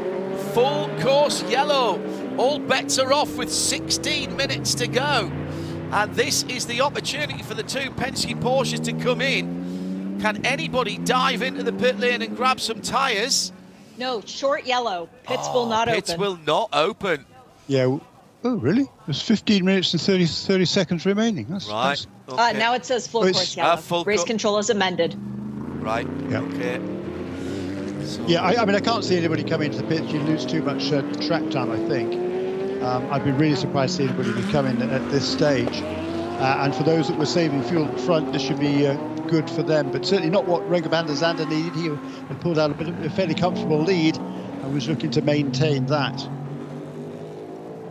S1: Full course yellow All bets are off with 16 minutes to go. And this is the opportunity for the two Penske Porsches to come in. Can anybody dive into the pit lane and grab some tyres?
S3: No, short yellow. Pits will not
S1: pits
S3: open.
S1: will not open.
S2: Yeah. Oh, really? There's 15 minutes and 30 seconds remaining. That's
S1: right. Okay.
S3: Now it says full course yellow. Race control is amended.
S1: Right.
S2: Yeah.
S1: Okay. So.
S2: Yeah, I mean, I can't see anybody coming into the pits. You lose too much track time, I think. I'd be really surprised to see anybody come in at this stage. And for those that were saving fuel at the front, this should be good for them. But certainly not what Renger van der Zande needed. He had pulled out a fairly comfortable lead and was looking to maintain that.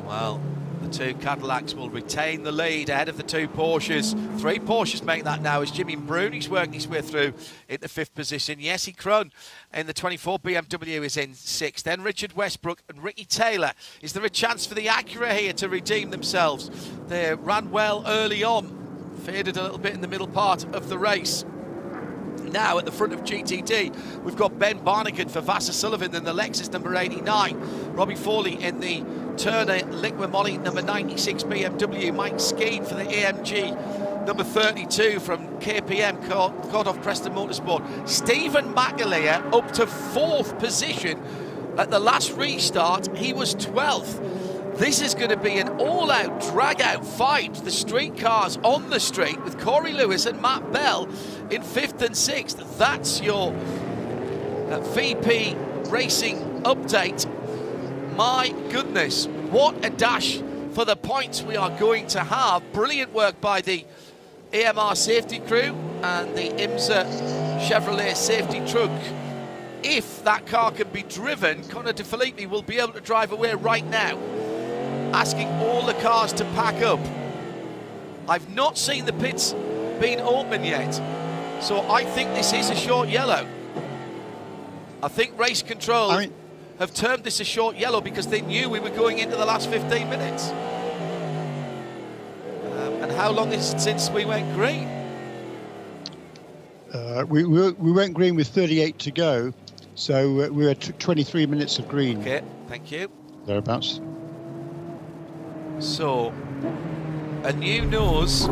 S1: Well, the two Cadillacs will retain the lead ahead of the two Porsches. Three Porsches make that now as Jimmy Bruni's working his way through into fifth position. Jesse Krohn in the 24 BMW is in sixth. Then Richard Westbrook and Ricky Taylor. Is there a chance for the Acura here to redeem themselves? They ran well early on, faded a little bit in the middle part of the race. Now at the front of GTD, we've got Ben Barnican for Vassar Sullivan in the Lexus number 89. Robbie Foley in the Turner Liqua Moly number 96 BMW. Mike Skeen for the AMG number 32 from KPM, Cordov Preston Motorsport. Stephen McAleer up to fourth position. At the last restart, he was 12th. This is going to be an all-out, drag-out fight. The street cars on the street with Corey Lewis and Matt Bell in 5th and 6th. That's your VP Racing update. My goodness, what a dash for the points we are going to have. Brilliant work by the AMR safety crew and the IMSA Chevrolet safety truck. If that car can be driven, Connor De Filippi will be able to drive away right now, asking all the cars to pack up. I've not seen the pits being open yet, so I think this is a short yellow. I think race control have termed this a short yellow because they knew we were going into the last 15 minutes. And how long is it since we went green?
S2: We went green with 38 to go, so we were 23 minutes of green.
S1: Okay, thank you.
S2: Thereabouts.
S1: So, a new nose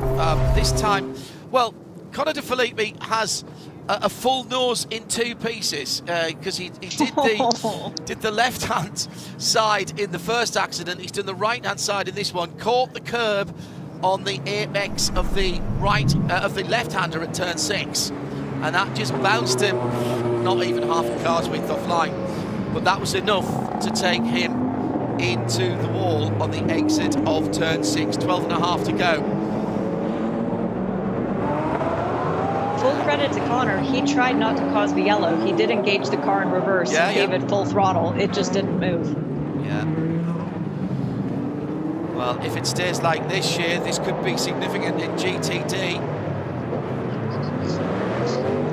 S1: this time. Well, Connor De Filippi has a full nose in two pieces because he did the left-hand side in the first accident. He's done the right-hand side in this one. Caught the curb on the apex of the left-hander at turn 6, and that just bounced him not even half a car's width offline. But that was enough to take him into the wall on the exit of turn 6. 12.5 to go.
S3: Full credit to Connor. He tried not to cause the yellow. He did engage the car in reverse and gave it full throttle. It just didn't move.
S1: Yeah. Well, if it stays like this year, this could be significant in GTD.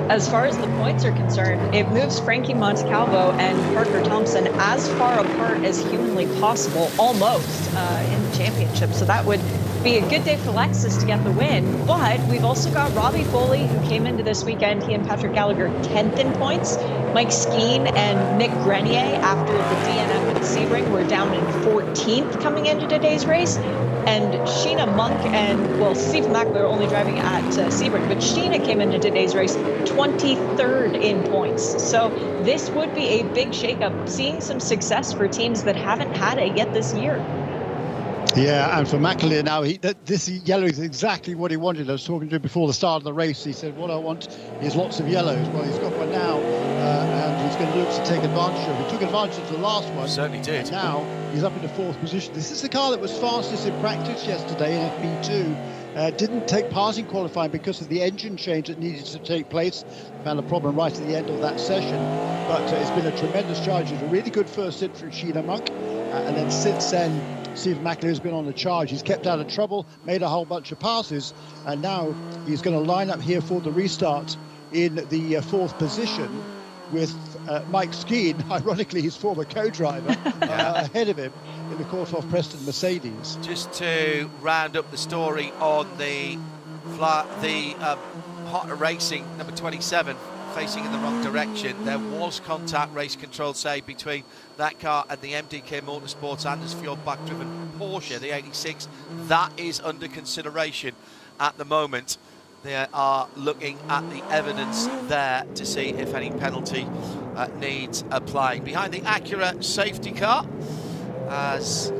S3: As far as the points are concerned, it moves Frankie Montecalvo and Parker Thompson as far apart as humanly possible, almost, in the championship. So that would be a good day for Lexus to get the win. But we've also got Robbie Foley, who came into this weekend. He and Patrick Gallagher 10th in points. Mike Skeen and Nick Grenier, after the DNF at Sebring, were down in 14th coming into today's race. And Sheena Monk and, well, Stephen McAleer only driving at Sebring, but Sheena came into today's race 23rd in points. So this would be a big shakeup, seeing some success for teams that haven't had it yet this year.
S2: Yeah, and for McAleer now, this yellow is exactly what he wanted. I was talking to him before the start of the race. He said, what I want is lots of yellows. Well, he's got one now, and he's going to look to take advantage of it. He took advantage of the last one.
S1: Certainly did.
S2: And now he's up into 4th position. This is the car that was fastest in practice yesterday in FP2. Didn't take part in qualifying because of the engine change that needed to take place. Found a problem right at the end of that session. But it's been a tremendous charge. It's a really good first hit for Sheena Monk. And then since then, Stephen McAleer has been on the charge. He's kept out of trouble, made a whole bunch of passes, and now he's going to line up here for the restart in the 4th position with Mike Skeen, ironically his former co-driver, ahead of him in the Cordov Preston Mercedes.
S1: Just to round up the story on the Hot Racing number 27 facing in the wrong direction. There was contact, race control say, between that car and the MDK Motorsports Anders Fjord back-driven Porsche, the 86. That is under consideration at the moment. They are looking at the evidence there to see if any penalty needs applying. Behind the Acura safety car, as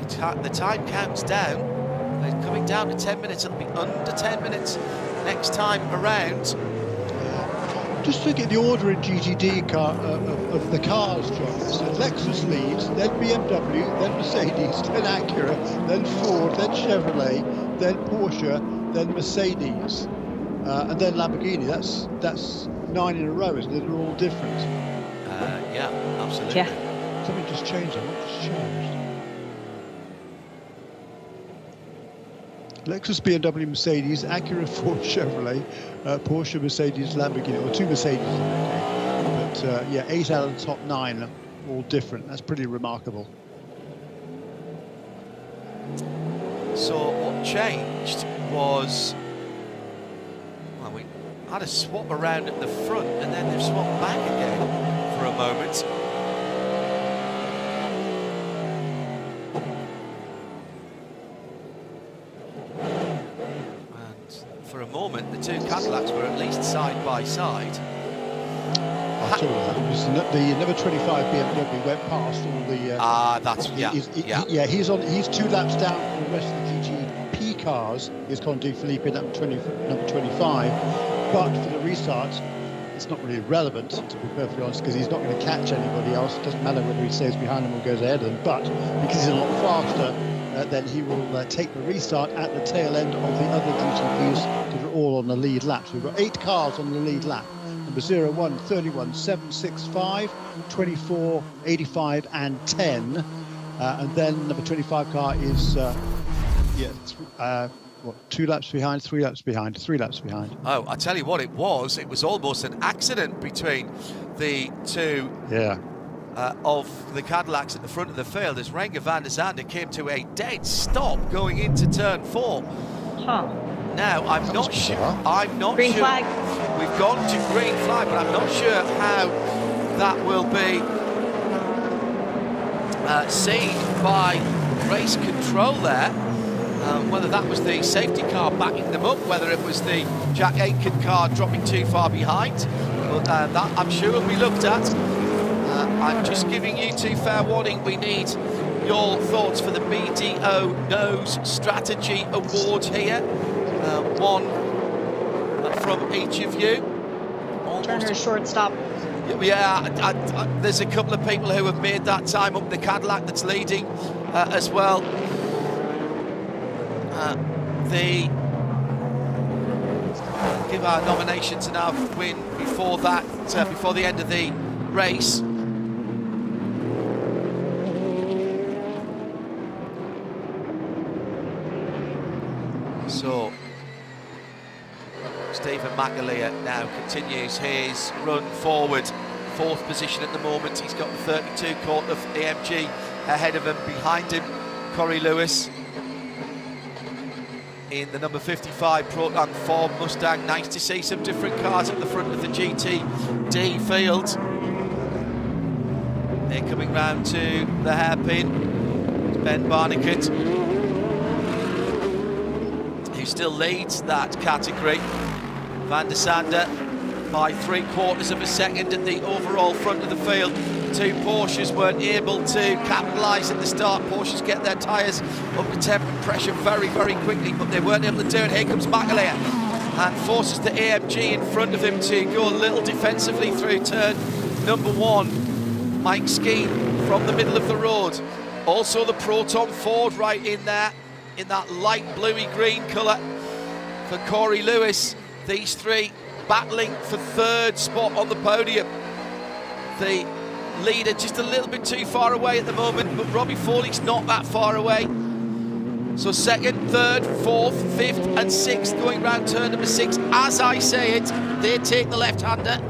S1: the time counts down, they're coming down to 10 minutes. It'll be under 10 minutes next time around.
S2: Just look at the order in GTD car of the cars, John. So Lexus leads, then BMW, then Mercedes, then Acura, then Ford, then Chevrolet, then Porsche, then Mercedes, and then Lamborghini. That's 9 in a row, isn't it? They're all different.
S1: Yeah, absolutely.
S3: Yeah.
S2: Something just changed. What just changed? Lexus, BMW, Mercedes, Acura, Ford, Chevrolet, Porsche, Mercedes, Lamborghini, or 2 Mercedes in that case. But yeah, 8 out of the top 9 are all different. That's pretty remarkable.
S1: So what changed was, well, we had a swap around at the front and then they've swapped back again for a moment. For a moment, the 2 Cadillacs were at least side by side.
S2: I'll tell you that. It was the number 25 BMW went past all the.
S1: That's
S2: yeah. He's 2 laps down from the rest of the GTP cars. Is Conde Felipe number 25, but for the restarts, it's not really relevant, to be perfectly honest, because he's not going to catch anybody else. It doesn't matter whether he stays behind them or goes ahead of them. But because he's a lot faster, then he will take the restart at the tail end of the other GTPs, because they're all on the lead lap. So we've got 8 cars on the lead lap. Number 0, 1, 31, 7, 6, 5, 24, 85 and 10. And then number 25 car is, 2 laps behind, 3 laps behind, 3 laps behind.
S1: Oh, I tell you what it was almost an accident between the 2 of the Cadillacs at the front of the field as Renger van der Zande came to a dead stop going into turn 4.
S3: Huh.
S1: Now, I'm not sure.
S3: Green flag.
S1: We've gone to green flag, but I'm not sure how that will be seen by race control there. Whether that was the safety car backing them up, whether it was the Jack Aitken car dropping too far behind. But that I'm sure will be looked at. I'm just giving you 2 fair warning. We need your thoughts for the BDO Nose Strategy Award here. One from each of you.
S3: Turner shortstop.
S1: Yeah, there's a couple of people who have made that time up. The Cadillac that's leading as well. Give our nominations and our win before that, before the end of the race. So Stephen McAleer now continues his run forward. 4th position at the moment. He's got the 32 Court of AMG ahead of him. Behind him, Corey Lewis in the number 55 Proton Ford Mustang. Nice to see some different cars at the front of the GTD field. They're coming round to the hairpin. It's Ben Barnicat, who still leads that category. Van der Zande by 3/4 of a second at the overall front of the field. 2 Porsches weren't able to capitalise at the start. Porsches get their tyres up to temp pressure very, very quickly, but they weren't able to do it. Here comes McAleer and forces the AMG in front of him to go a little defensively through turn number 1. Mike Skeen from the middle of the road. Also the Proton Ford right in there, in that light bluey green colour for Corey Lewis. These 3 battling for 3rd spot on the podium. The leader just a little bit too far away at the moment, but Robbie Foley's not that far away. So 2nd, 3rd, 4th, 5th and 6th going round turn number 6. As I say it, they take the left-hander.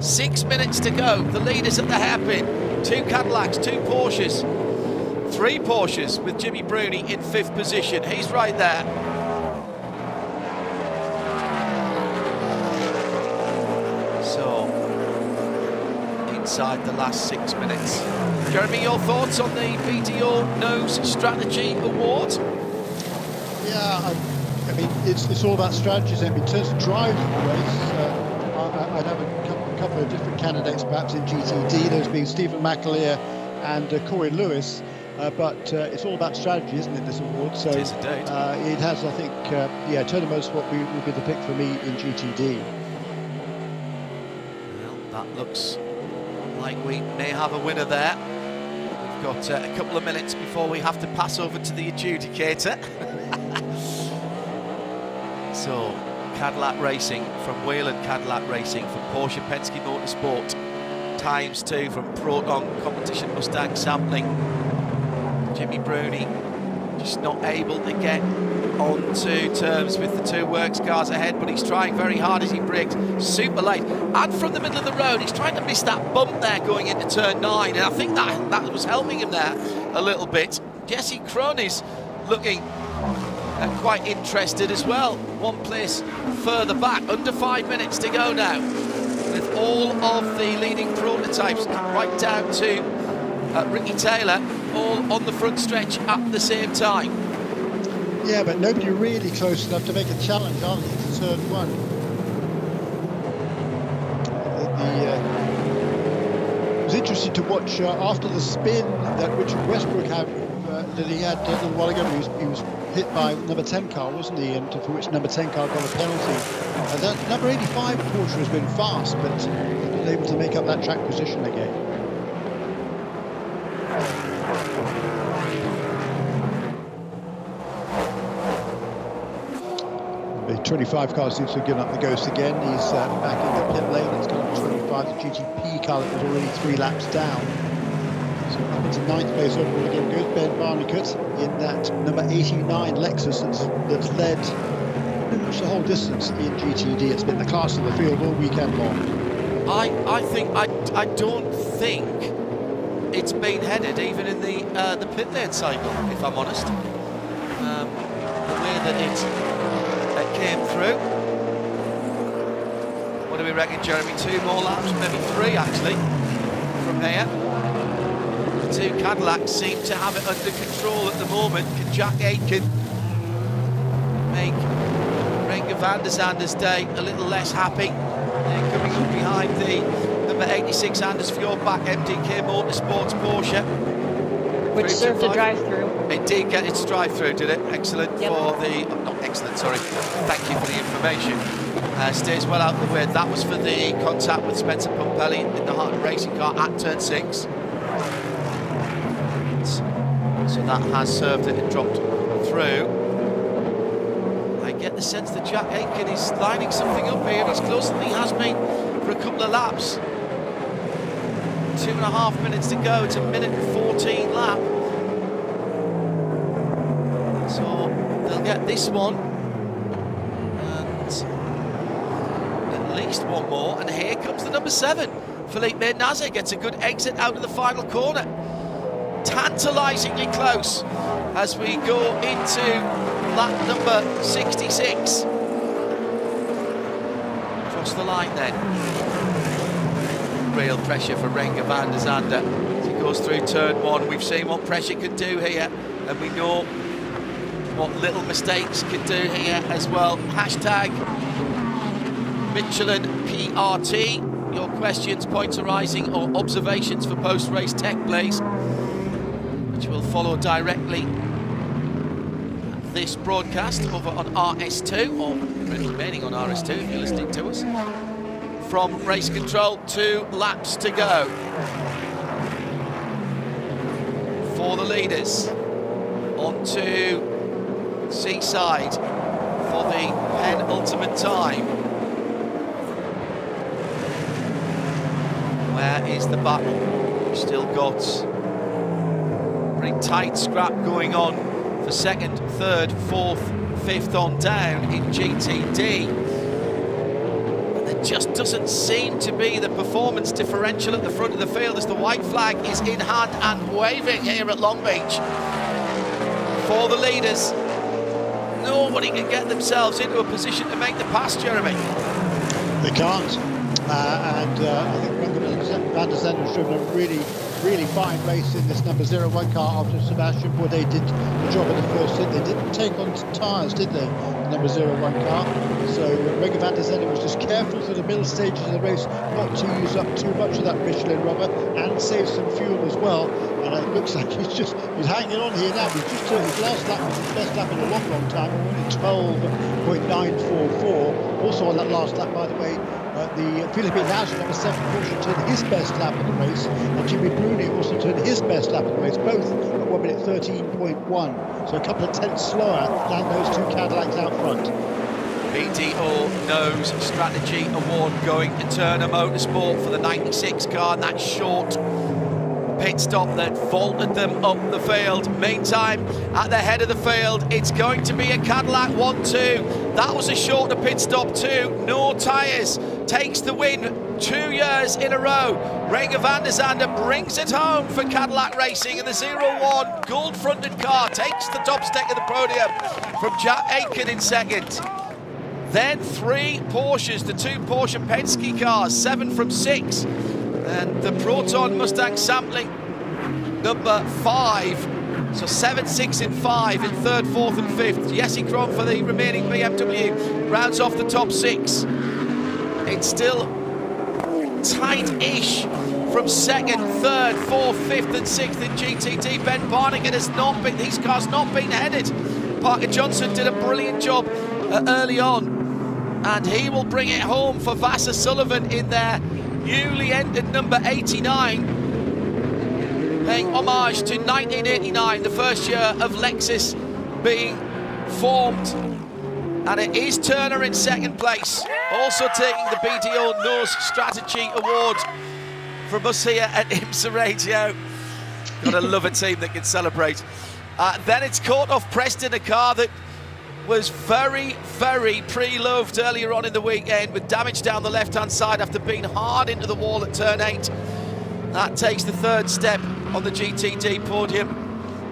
S1: 6 minutes to go. The leaders at the hairpin. 2 Cadillacs, 2 Porsches. 3 Porsches with Jimmy Bruni in 5th position. He's right there. So, inside the last 6 minutes. Jeremy, your thoughts on the BDO Nose Strategy Award?
S2: Yeah, I mean, it's all about strategies. In terms of drives of the race, I'd have a couple of different candidates perhaps in GTD, those being Stephen McAleer and Corey Lewis. But it's all about strategy, isn't it, this award? So
S1: It is indeed.
S2: It has, I think, yeah, Turner Motorsport will be the pick for me in GTD.
S1: Well, that looks like we may have a winner there. We've got a couple of minutes before we have to pass over to the adjudicator. So, Cadillac Racing from Whelen Cadillac Racing, from Porsche Penske Motorsport, ×2 from Proton Competition Mustang Sampling. Jimmy Bruni just not able to get onto terms with the two works cars ahead, but he's trying very hard as he brakes super late. And from the middle of the road, he's trying to miss that bump there going into turn 9, and I think that was helping him there a little bit. Jesse Krohn is looking quite interested as well. One place further back, under 5 minutes to go now, with all of the leading prototypes right down to Ricky Taylor, all on the front stretch at the same time.
S2: Yeah, but nobody really close enough to make a challenge, aren't they, to turn 1. It was interesting to watch after the spin that Richard Westbrook had, that he had a little while ago. He was hit by number 10 car, wasn't he? And for which number 10 car got a penalty. And that number 85 Porsche has been fast, but he was able to make up that track position again. The 25 car seems to have given up the ghost again. He's back in the pit lane. It's got 25, the GTP car that was already 3 laps down. So up into 9th place overall again goes Ben Barnicott in that number 89 Lexus that's led pretty much the whole distance in GTD. It's been the class of the field all weekend long.
S1: I don't think it's been headed even in the pit lane cycle, if I'm honest. The way that it came through. What do we reckon, Jeremy? 2 more laps, maybe 3 actually, from here. The two Cadillacs seem to have it under control at the moment. Can Jack Aitken make Renger van der Zande's day a little less happy? They're coming up behind the number 86 Anders Fjordbach MDK Motorsports Porsche.
S3: Which served a drive-through.
S1: It did get its drive-through, did it? Excellent.
S3: Yep.
S1: For the... not excellent, sorry. Thank you for the information. Stays well out of the way. That was for the contact with Spencer Pumpelly in the Harton racing car at turn 6. So that has served it and dropped through. I get the sense that Jack Aitken is lining something up here. He's closer than he has been for a couple of laps. 2.5 minutes to go. It's a minute and 14 lap. So they'll get this one and at least one more. And here comes the number 7. Felipe Naze gets a good exit out of the final corner. Tantalisingly close as we go into lap number 66. Across the line then. Real pressure for Renger van der Zande as he goes through turn 1. We've seen what pressure can do here, and we know what little mistakes can do here as well. Hashtag Michelin PRT. Your questions, points arising, or observations for post-race tech, please, which will follow directly this broadcast over on RS2, or remaining on RS2 if you're listening to us. From race control, 2 laps to go for the leaders. Onto Seaside for the penultimate time. Where is the battle? We've still got pretty tight scrap going on for 2nd, 3rd, 4th, 5th on down in GTD. Just doesn't seem to be the performance differential at the front of the field as the white flag is in hand and waving here at Long Beach. For the leaders, nobody can get themselves into a position to make the pass, Jeremy.
S2: They can't. I think Van der Zanden's driven a really fine race in this number 01 car after Sebastian Bourdais did the job in the first stint. They didn't take on tyres, did they, the number 01 car? So Renger van der Zanden was just careful for the middle stages of the race not to use up too much of that Michelin rubber and save some fuel as well. And it looks like he's hanging on here now. He's just turned his last lap, his best lap in a long time, winning 12.944. Also on that last lap, by the way, the Philippe Lage, number 7 Porsche, turned his best lap of the race, and Jimmy Bruni also turned his best lap of the race, both at 1 minute 13.1. So a couple of tenths slower than those two Cadillacs out front.
S1: BDO Nose Strategy Award going to Turner Motorsport for the 96 car, and that short pit stop that vaulted them up the field. Meantime, at the head of the field, it's going to be a Cadillac 1-2. That was a shorter pit stop too. No tyres, takes the win 2 years in a row. Renger van der Zanden brings it home for Cadillac Racing, and the 01 gold-fronted car takes the top step of the podium from Jack Aitken in second. Then 3 Porsches, the 2 Porsche Penske cars, 7 from 6. And the Proton Mustang sampling number 5. So 7, 6 and 5 in 3rd, 4th and 5th. Jesse Krohn for the remaining BMW rounds off the top 6. It's still tight-ish from 2nd, 3rd, 4th, 5th and 6th in GTD. Ben Barnigan has not been, these cars not been headed. Parker Johnson did a brilliant job early on, and he will bring it home for Vassar Sullivan in their newly entered number 89, paying homage to 1989, the first year of Lexus being formed. And it is Turner in 2nd place, also taking the BDO Nose Strategy Award from us here at IMSA Radio. Gotta love a team that can celebrate. Then it's caught off Preston, a car that was very pre-loved earlier on in the weekend, with damage down the left-hand side after being hard into the wall at turn 8. That takes the 3rd step on the GTD podium,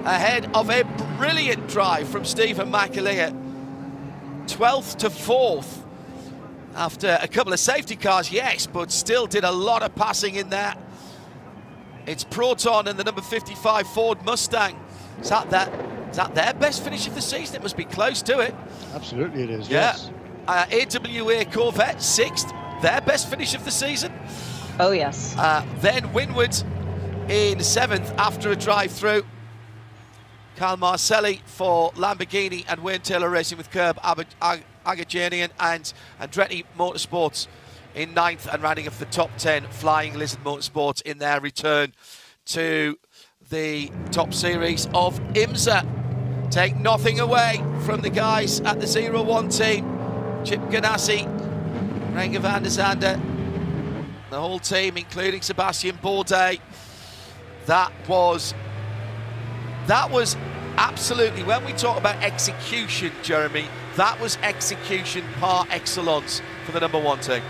S1: ahead of a brilliant drive from Stephen McAleer. 12th to 4th, after a couple of safety cars, yes, but still did a lot of passing in there. It's Proton and the number 55 Ford Mustang. Is that their best finish of the season? It must be close to it.
S2: Absolutely it is,
S1: yeah.
S2: Yes.
S1: AWA Corvette, 6th, their best finish of the season.
S3: Oh, yes.
S1: Then Winward in 7th after a drive-through. Carl Marcelli for Lamborghini and Wayne Taylor Racing with Curb Agajanian and Andretti Motorsports in 9th, and rounding off the top 10, Flying Lizard Motorsports in their return to the top series of IMSA. Take nothing away from the guys at the 01 team. Chip Ganassi, Renger van der Zanden, the whole team, including Sebastian Bourdais. That was absolutely, when we talk about execution, Jeremy, that was execution par excellence for the number 1 team.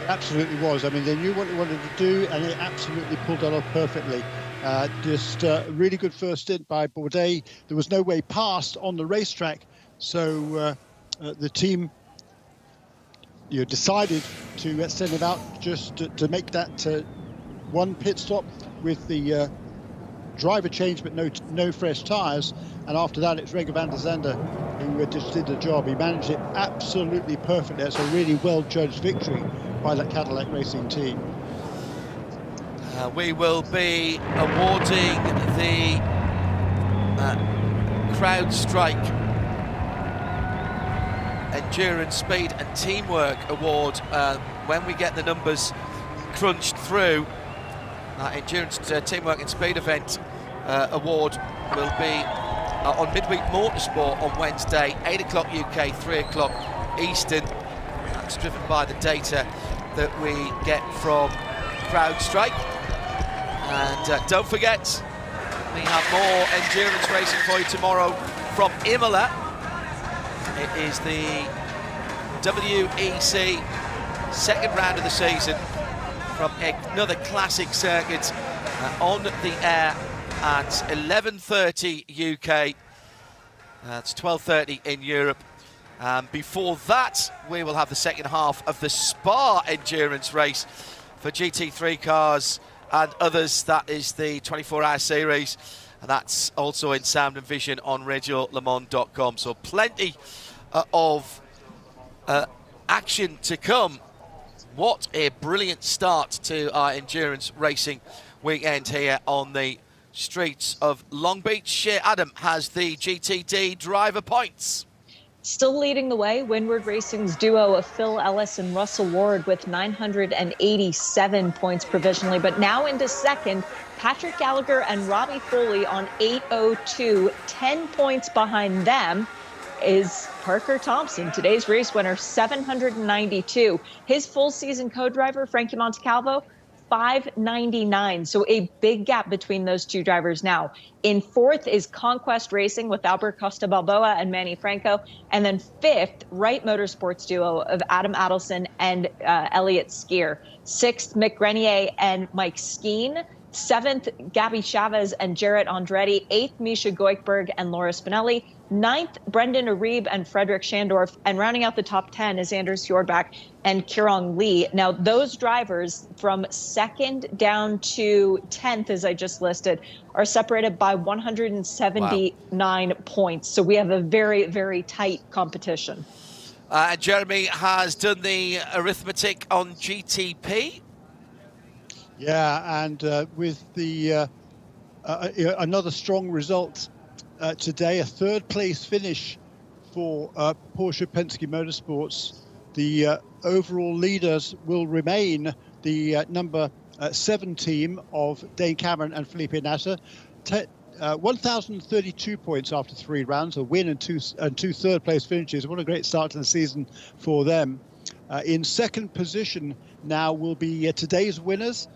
S2: It absolutely was. I mean, they knew what they wanted to do, and they absolutely pulled that off perfectly. Just a really good first stint by Bourdais. There was no way past on the racetrack, so the team decided to send him out just to make that 1 pit stop with the driver change, but no fresh tyres. And after that, it's Renger van der Zanden who just did the job. He managed it absolutely perfectly. That's a really well-judged victory by that Cadillac Racing team.
S1: We will be awarding the CrowdStrike Endurance, Speed and Teamwork Award when we get the numbers crunched through. Endurance, Teamwork and Speed event award will be on Midweek Motorsport on Wednesday, 8 o'clock UK, 3 o'clock Eastern. That's driven by the data that we get from CrowdStrike. And don't forget, we have more endurance racing for you tomorrow from Imola. It is the WEC 2nd round of the season from another classic circuit on the air at 11:30 UK. It's 12:30 in Europe. Before that, we will have the second half of the Spa endurance race for GT3 cars and others. That is the 24-hour series, and that's also in sound and vision on radiolemans.com. So plenty of action to come. What a brilliant start to our endurance racing weekend here on the streets of Long Beach. Adam has the GTD driver points.
S3: Still leading the way, Windward Racing's duo of Phil Ellis and Russell Ward with 987 points provisionally. But now into second, Patrick Gallagher and Robbie Foley on 802. 10 points behind them is Parker Thompson, today's race winner, 792. His full season co-driver, Frankie Montecalvo, 599. So a big gap between those two drivers now. In fourth is Conquest Racing with Albert Costa Balboa and Manny Franco. And then fifth, Wright Motorsports duo of Adam Adelson and Elliott Skier. Sixth, Mick Grenier and Mike Skeen. Seventh, Gabby Chavez and Jarrett Andretti. Eighth, Misha Goikberg and Laura Spinelli. Ninth, Brendan Arieb and Frederick Schandorf. And rounding out the top 10 is Anders Fjordbach and Kirong Lee. Now, those drivers from second down to 10th, as I just listed, are separated by 179 points. So we have a very, very tight competition.
S1: Jeremy has done the arithmetic on GTP.
S2: Yeah, and with the another strong result today, a third place finish for Porsche Penske Motorsports. The overall leaders will remain the number 7 team of Dane Cameron and Felipe Nasser. 1,032 points after 3 rounds, a win and two third place finishes. What a great start to the season for them. In second position now will be today's winners.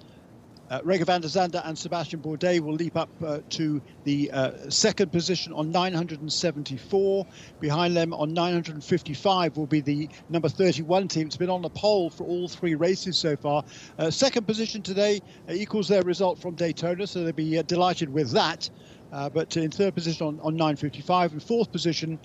S2: Reger van der Zande and Sebastian Bourdais will leap up to the second position on 974. Behind them on 955 will be the number 31 team. It's been on the pole for all 3 races so far. Second position today equals their result from Daytona, so they'll be delighted with that. But in third position on 955, and fourth position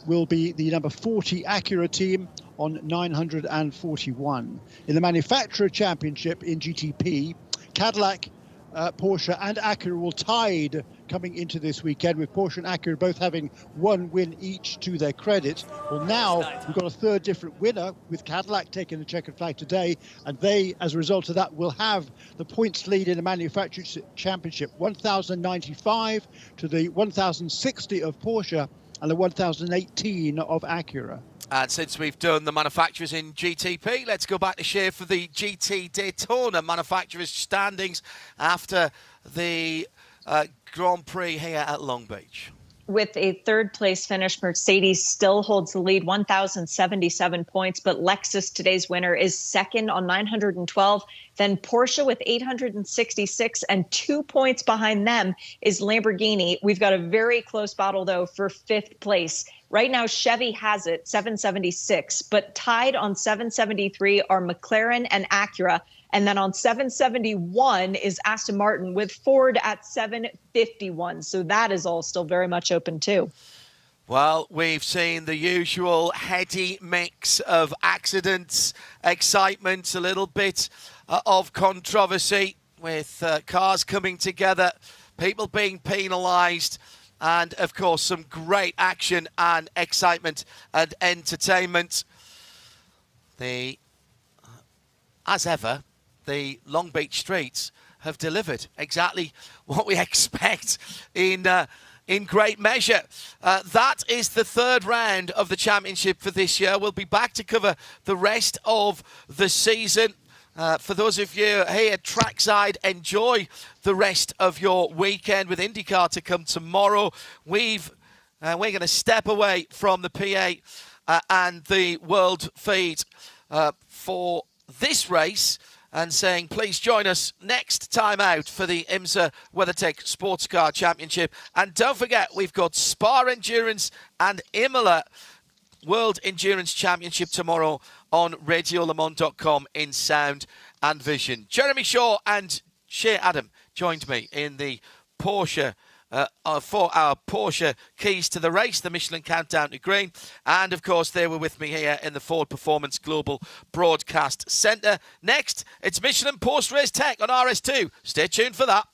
S2: will be the number 40 Acura team on 941. In the Manufacturer Championship in GTP, Cadillac, Porsche and Acura will tied coming into this weekend, with Porsche and Acura both having 1 win each to their credit. Well, now we've got a third different winner, with Cadillac taking the checkered flag today, and they, as a result of that, will have the points lead in the Manufacturer Championship, 1,095 to the 1,060 of Porsche and the 1,018 of Acura.
S1: And since we've done the manufacturers in GTP, let's go back to share for the GT Daytona manufacturers standings after the Grand Prix here at Long Beach.
S3: With a third place finish, Mercedes still holds the lead, 1,077 points, but Lexus, today's winner, is second on 912. Then Porsche with 866, and 2 points behind them is Lamborghini. We've got a very close battle, though, for fifth place. Right now, Chevy has it, 776, but tied on 773 are McLaren and Acura. And then on 771 is Aston Martin, with Ford at 751. So that is all still very much open too.
S1: Well, we've seen the usual heady mix of accidents, excitement, a little bit of controversy with cars coming together, people being penalised, and, of course, some great action and excitement and entertainment. As ever, the Long Beach streets have delivered exactly what we expect in great measure. That is the third round of the championship for this year. We'll be back to cover the rest of the season. For those of you here trackside, enjoy the rest of your weekend with IndyCar to come tomorrow. We're going to step away from the PA and the world feed for this race, and saying please join us next time out for the IMSA WeatherTech SportsCar Championship. And don't forget, we've got Spa Endurance and Imola World Endurance Championship tomorrow on radiolemans.com in sound and vision. Jeremy Shaw and Shea Adam joined me in the Porsche for our Porsche keys to the race, the Michelin Countdown to Green. And, of course, they were with me here in the Ford Performance Global Broadcast Centre. Next, it's Michelin Post Race Tech on RS2. Stay tuned for that.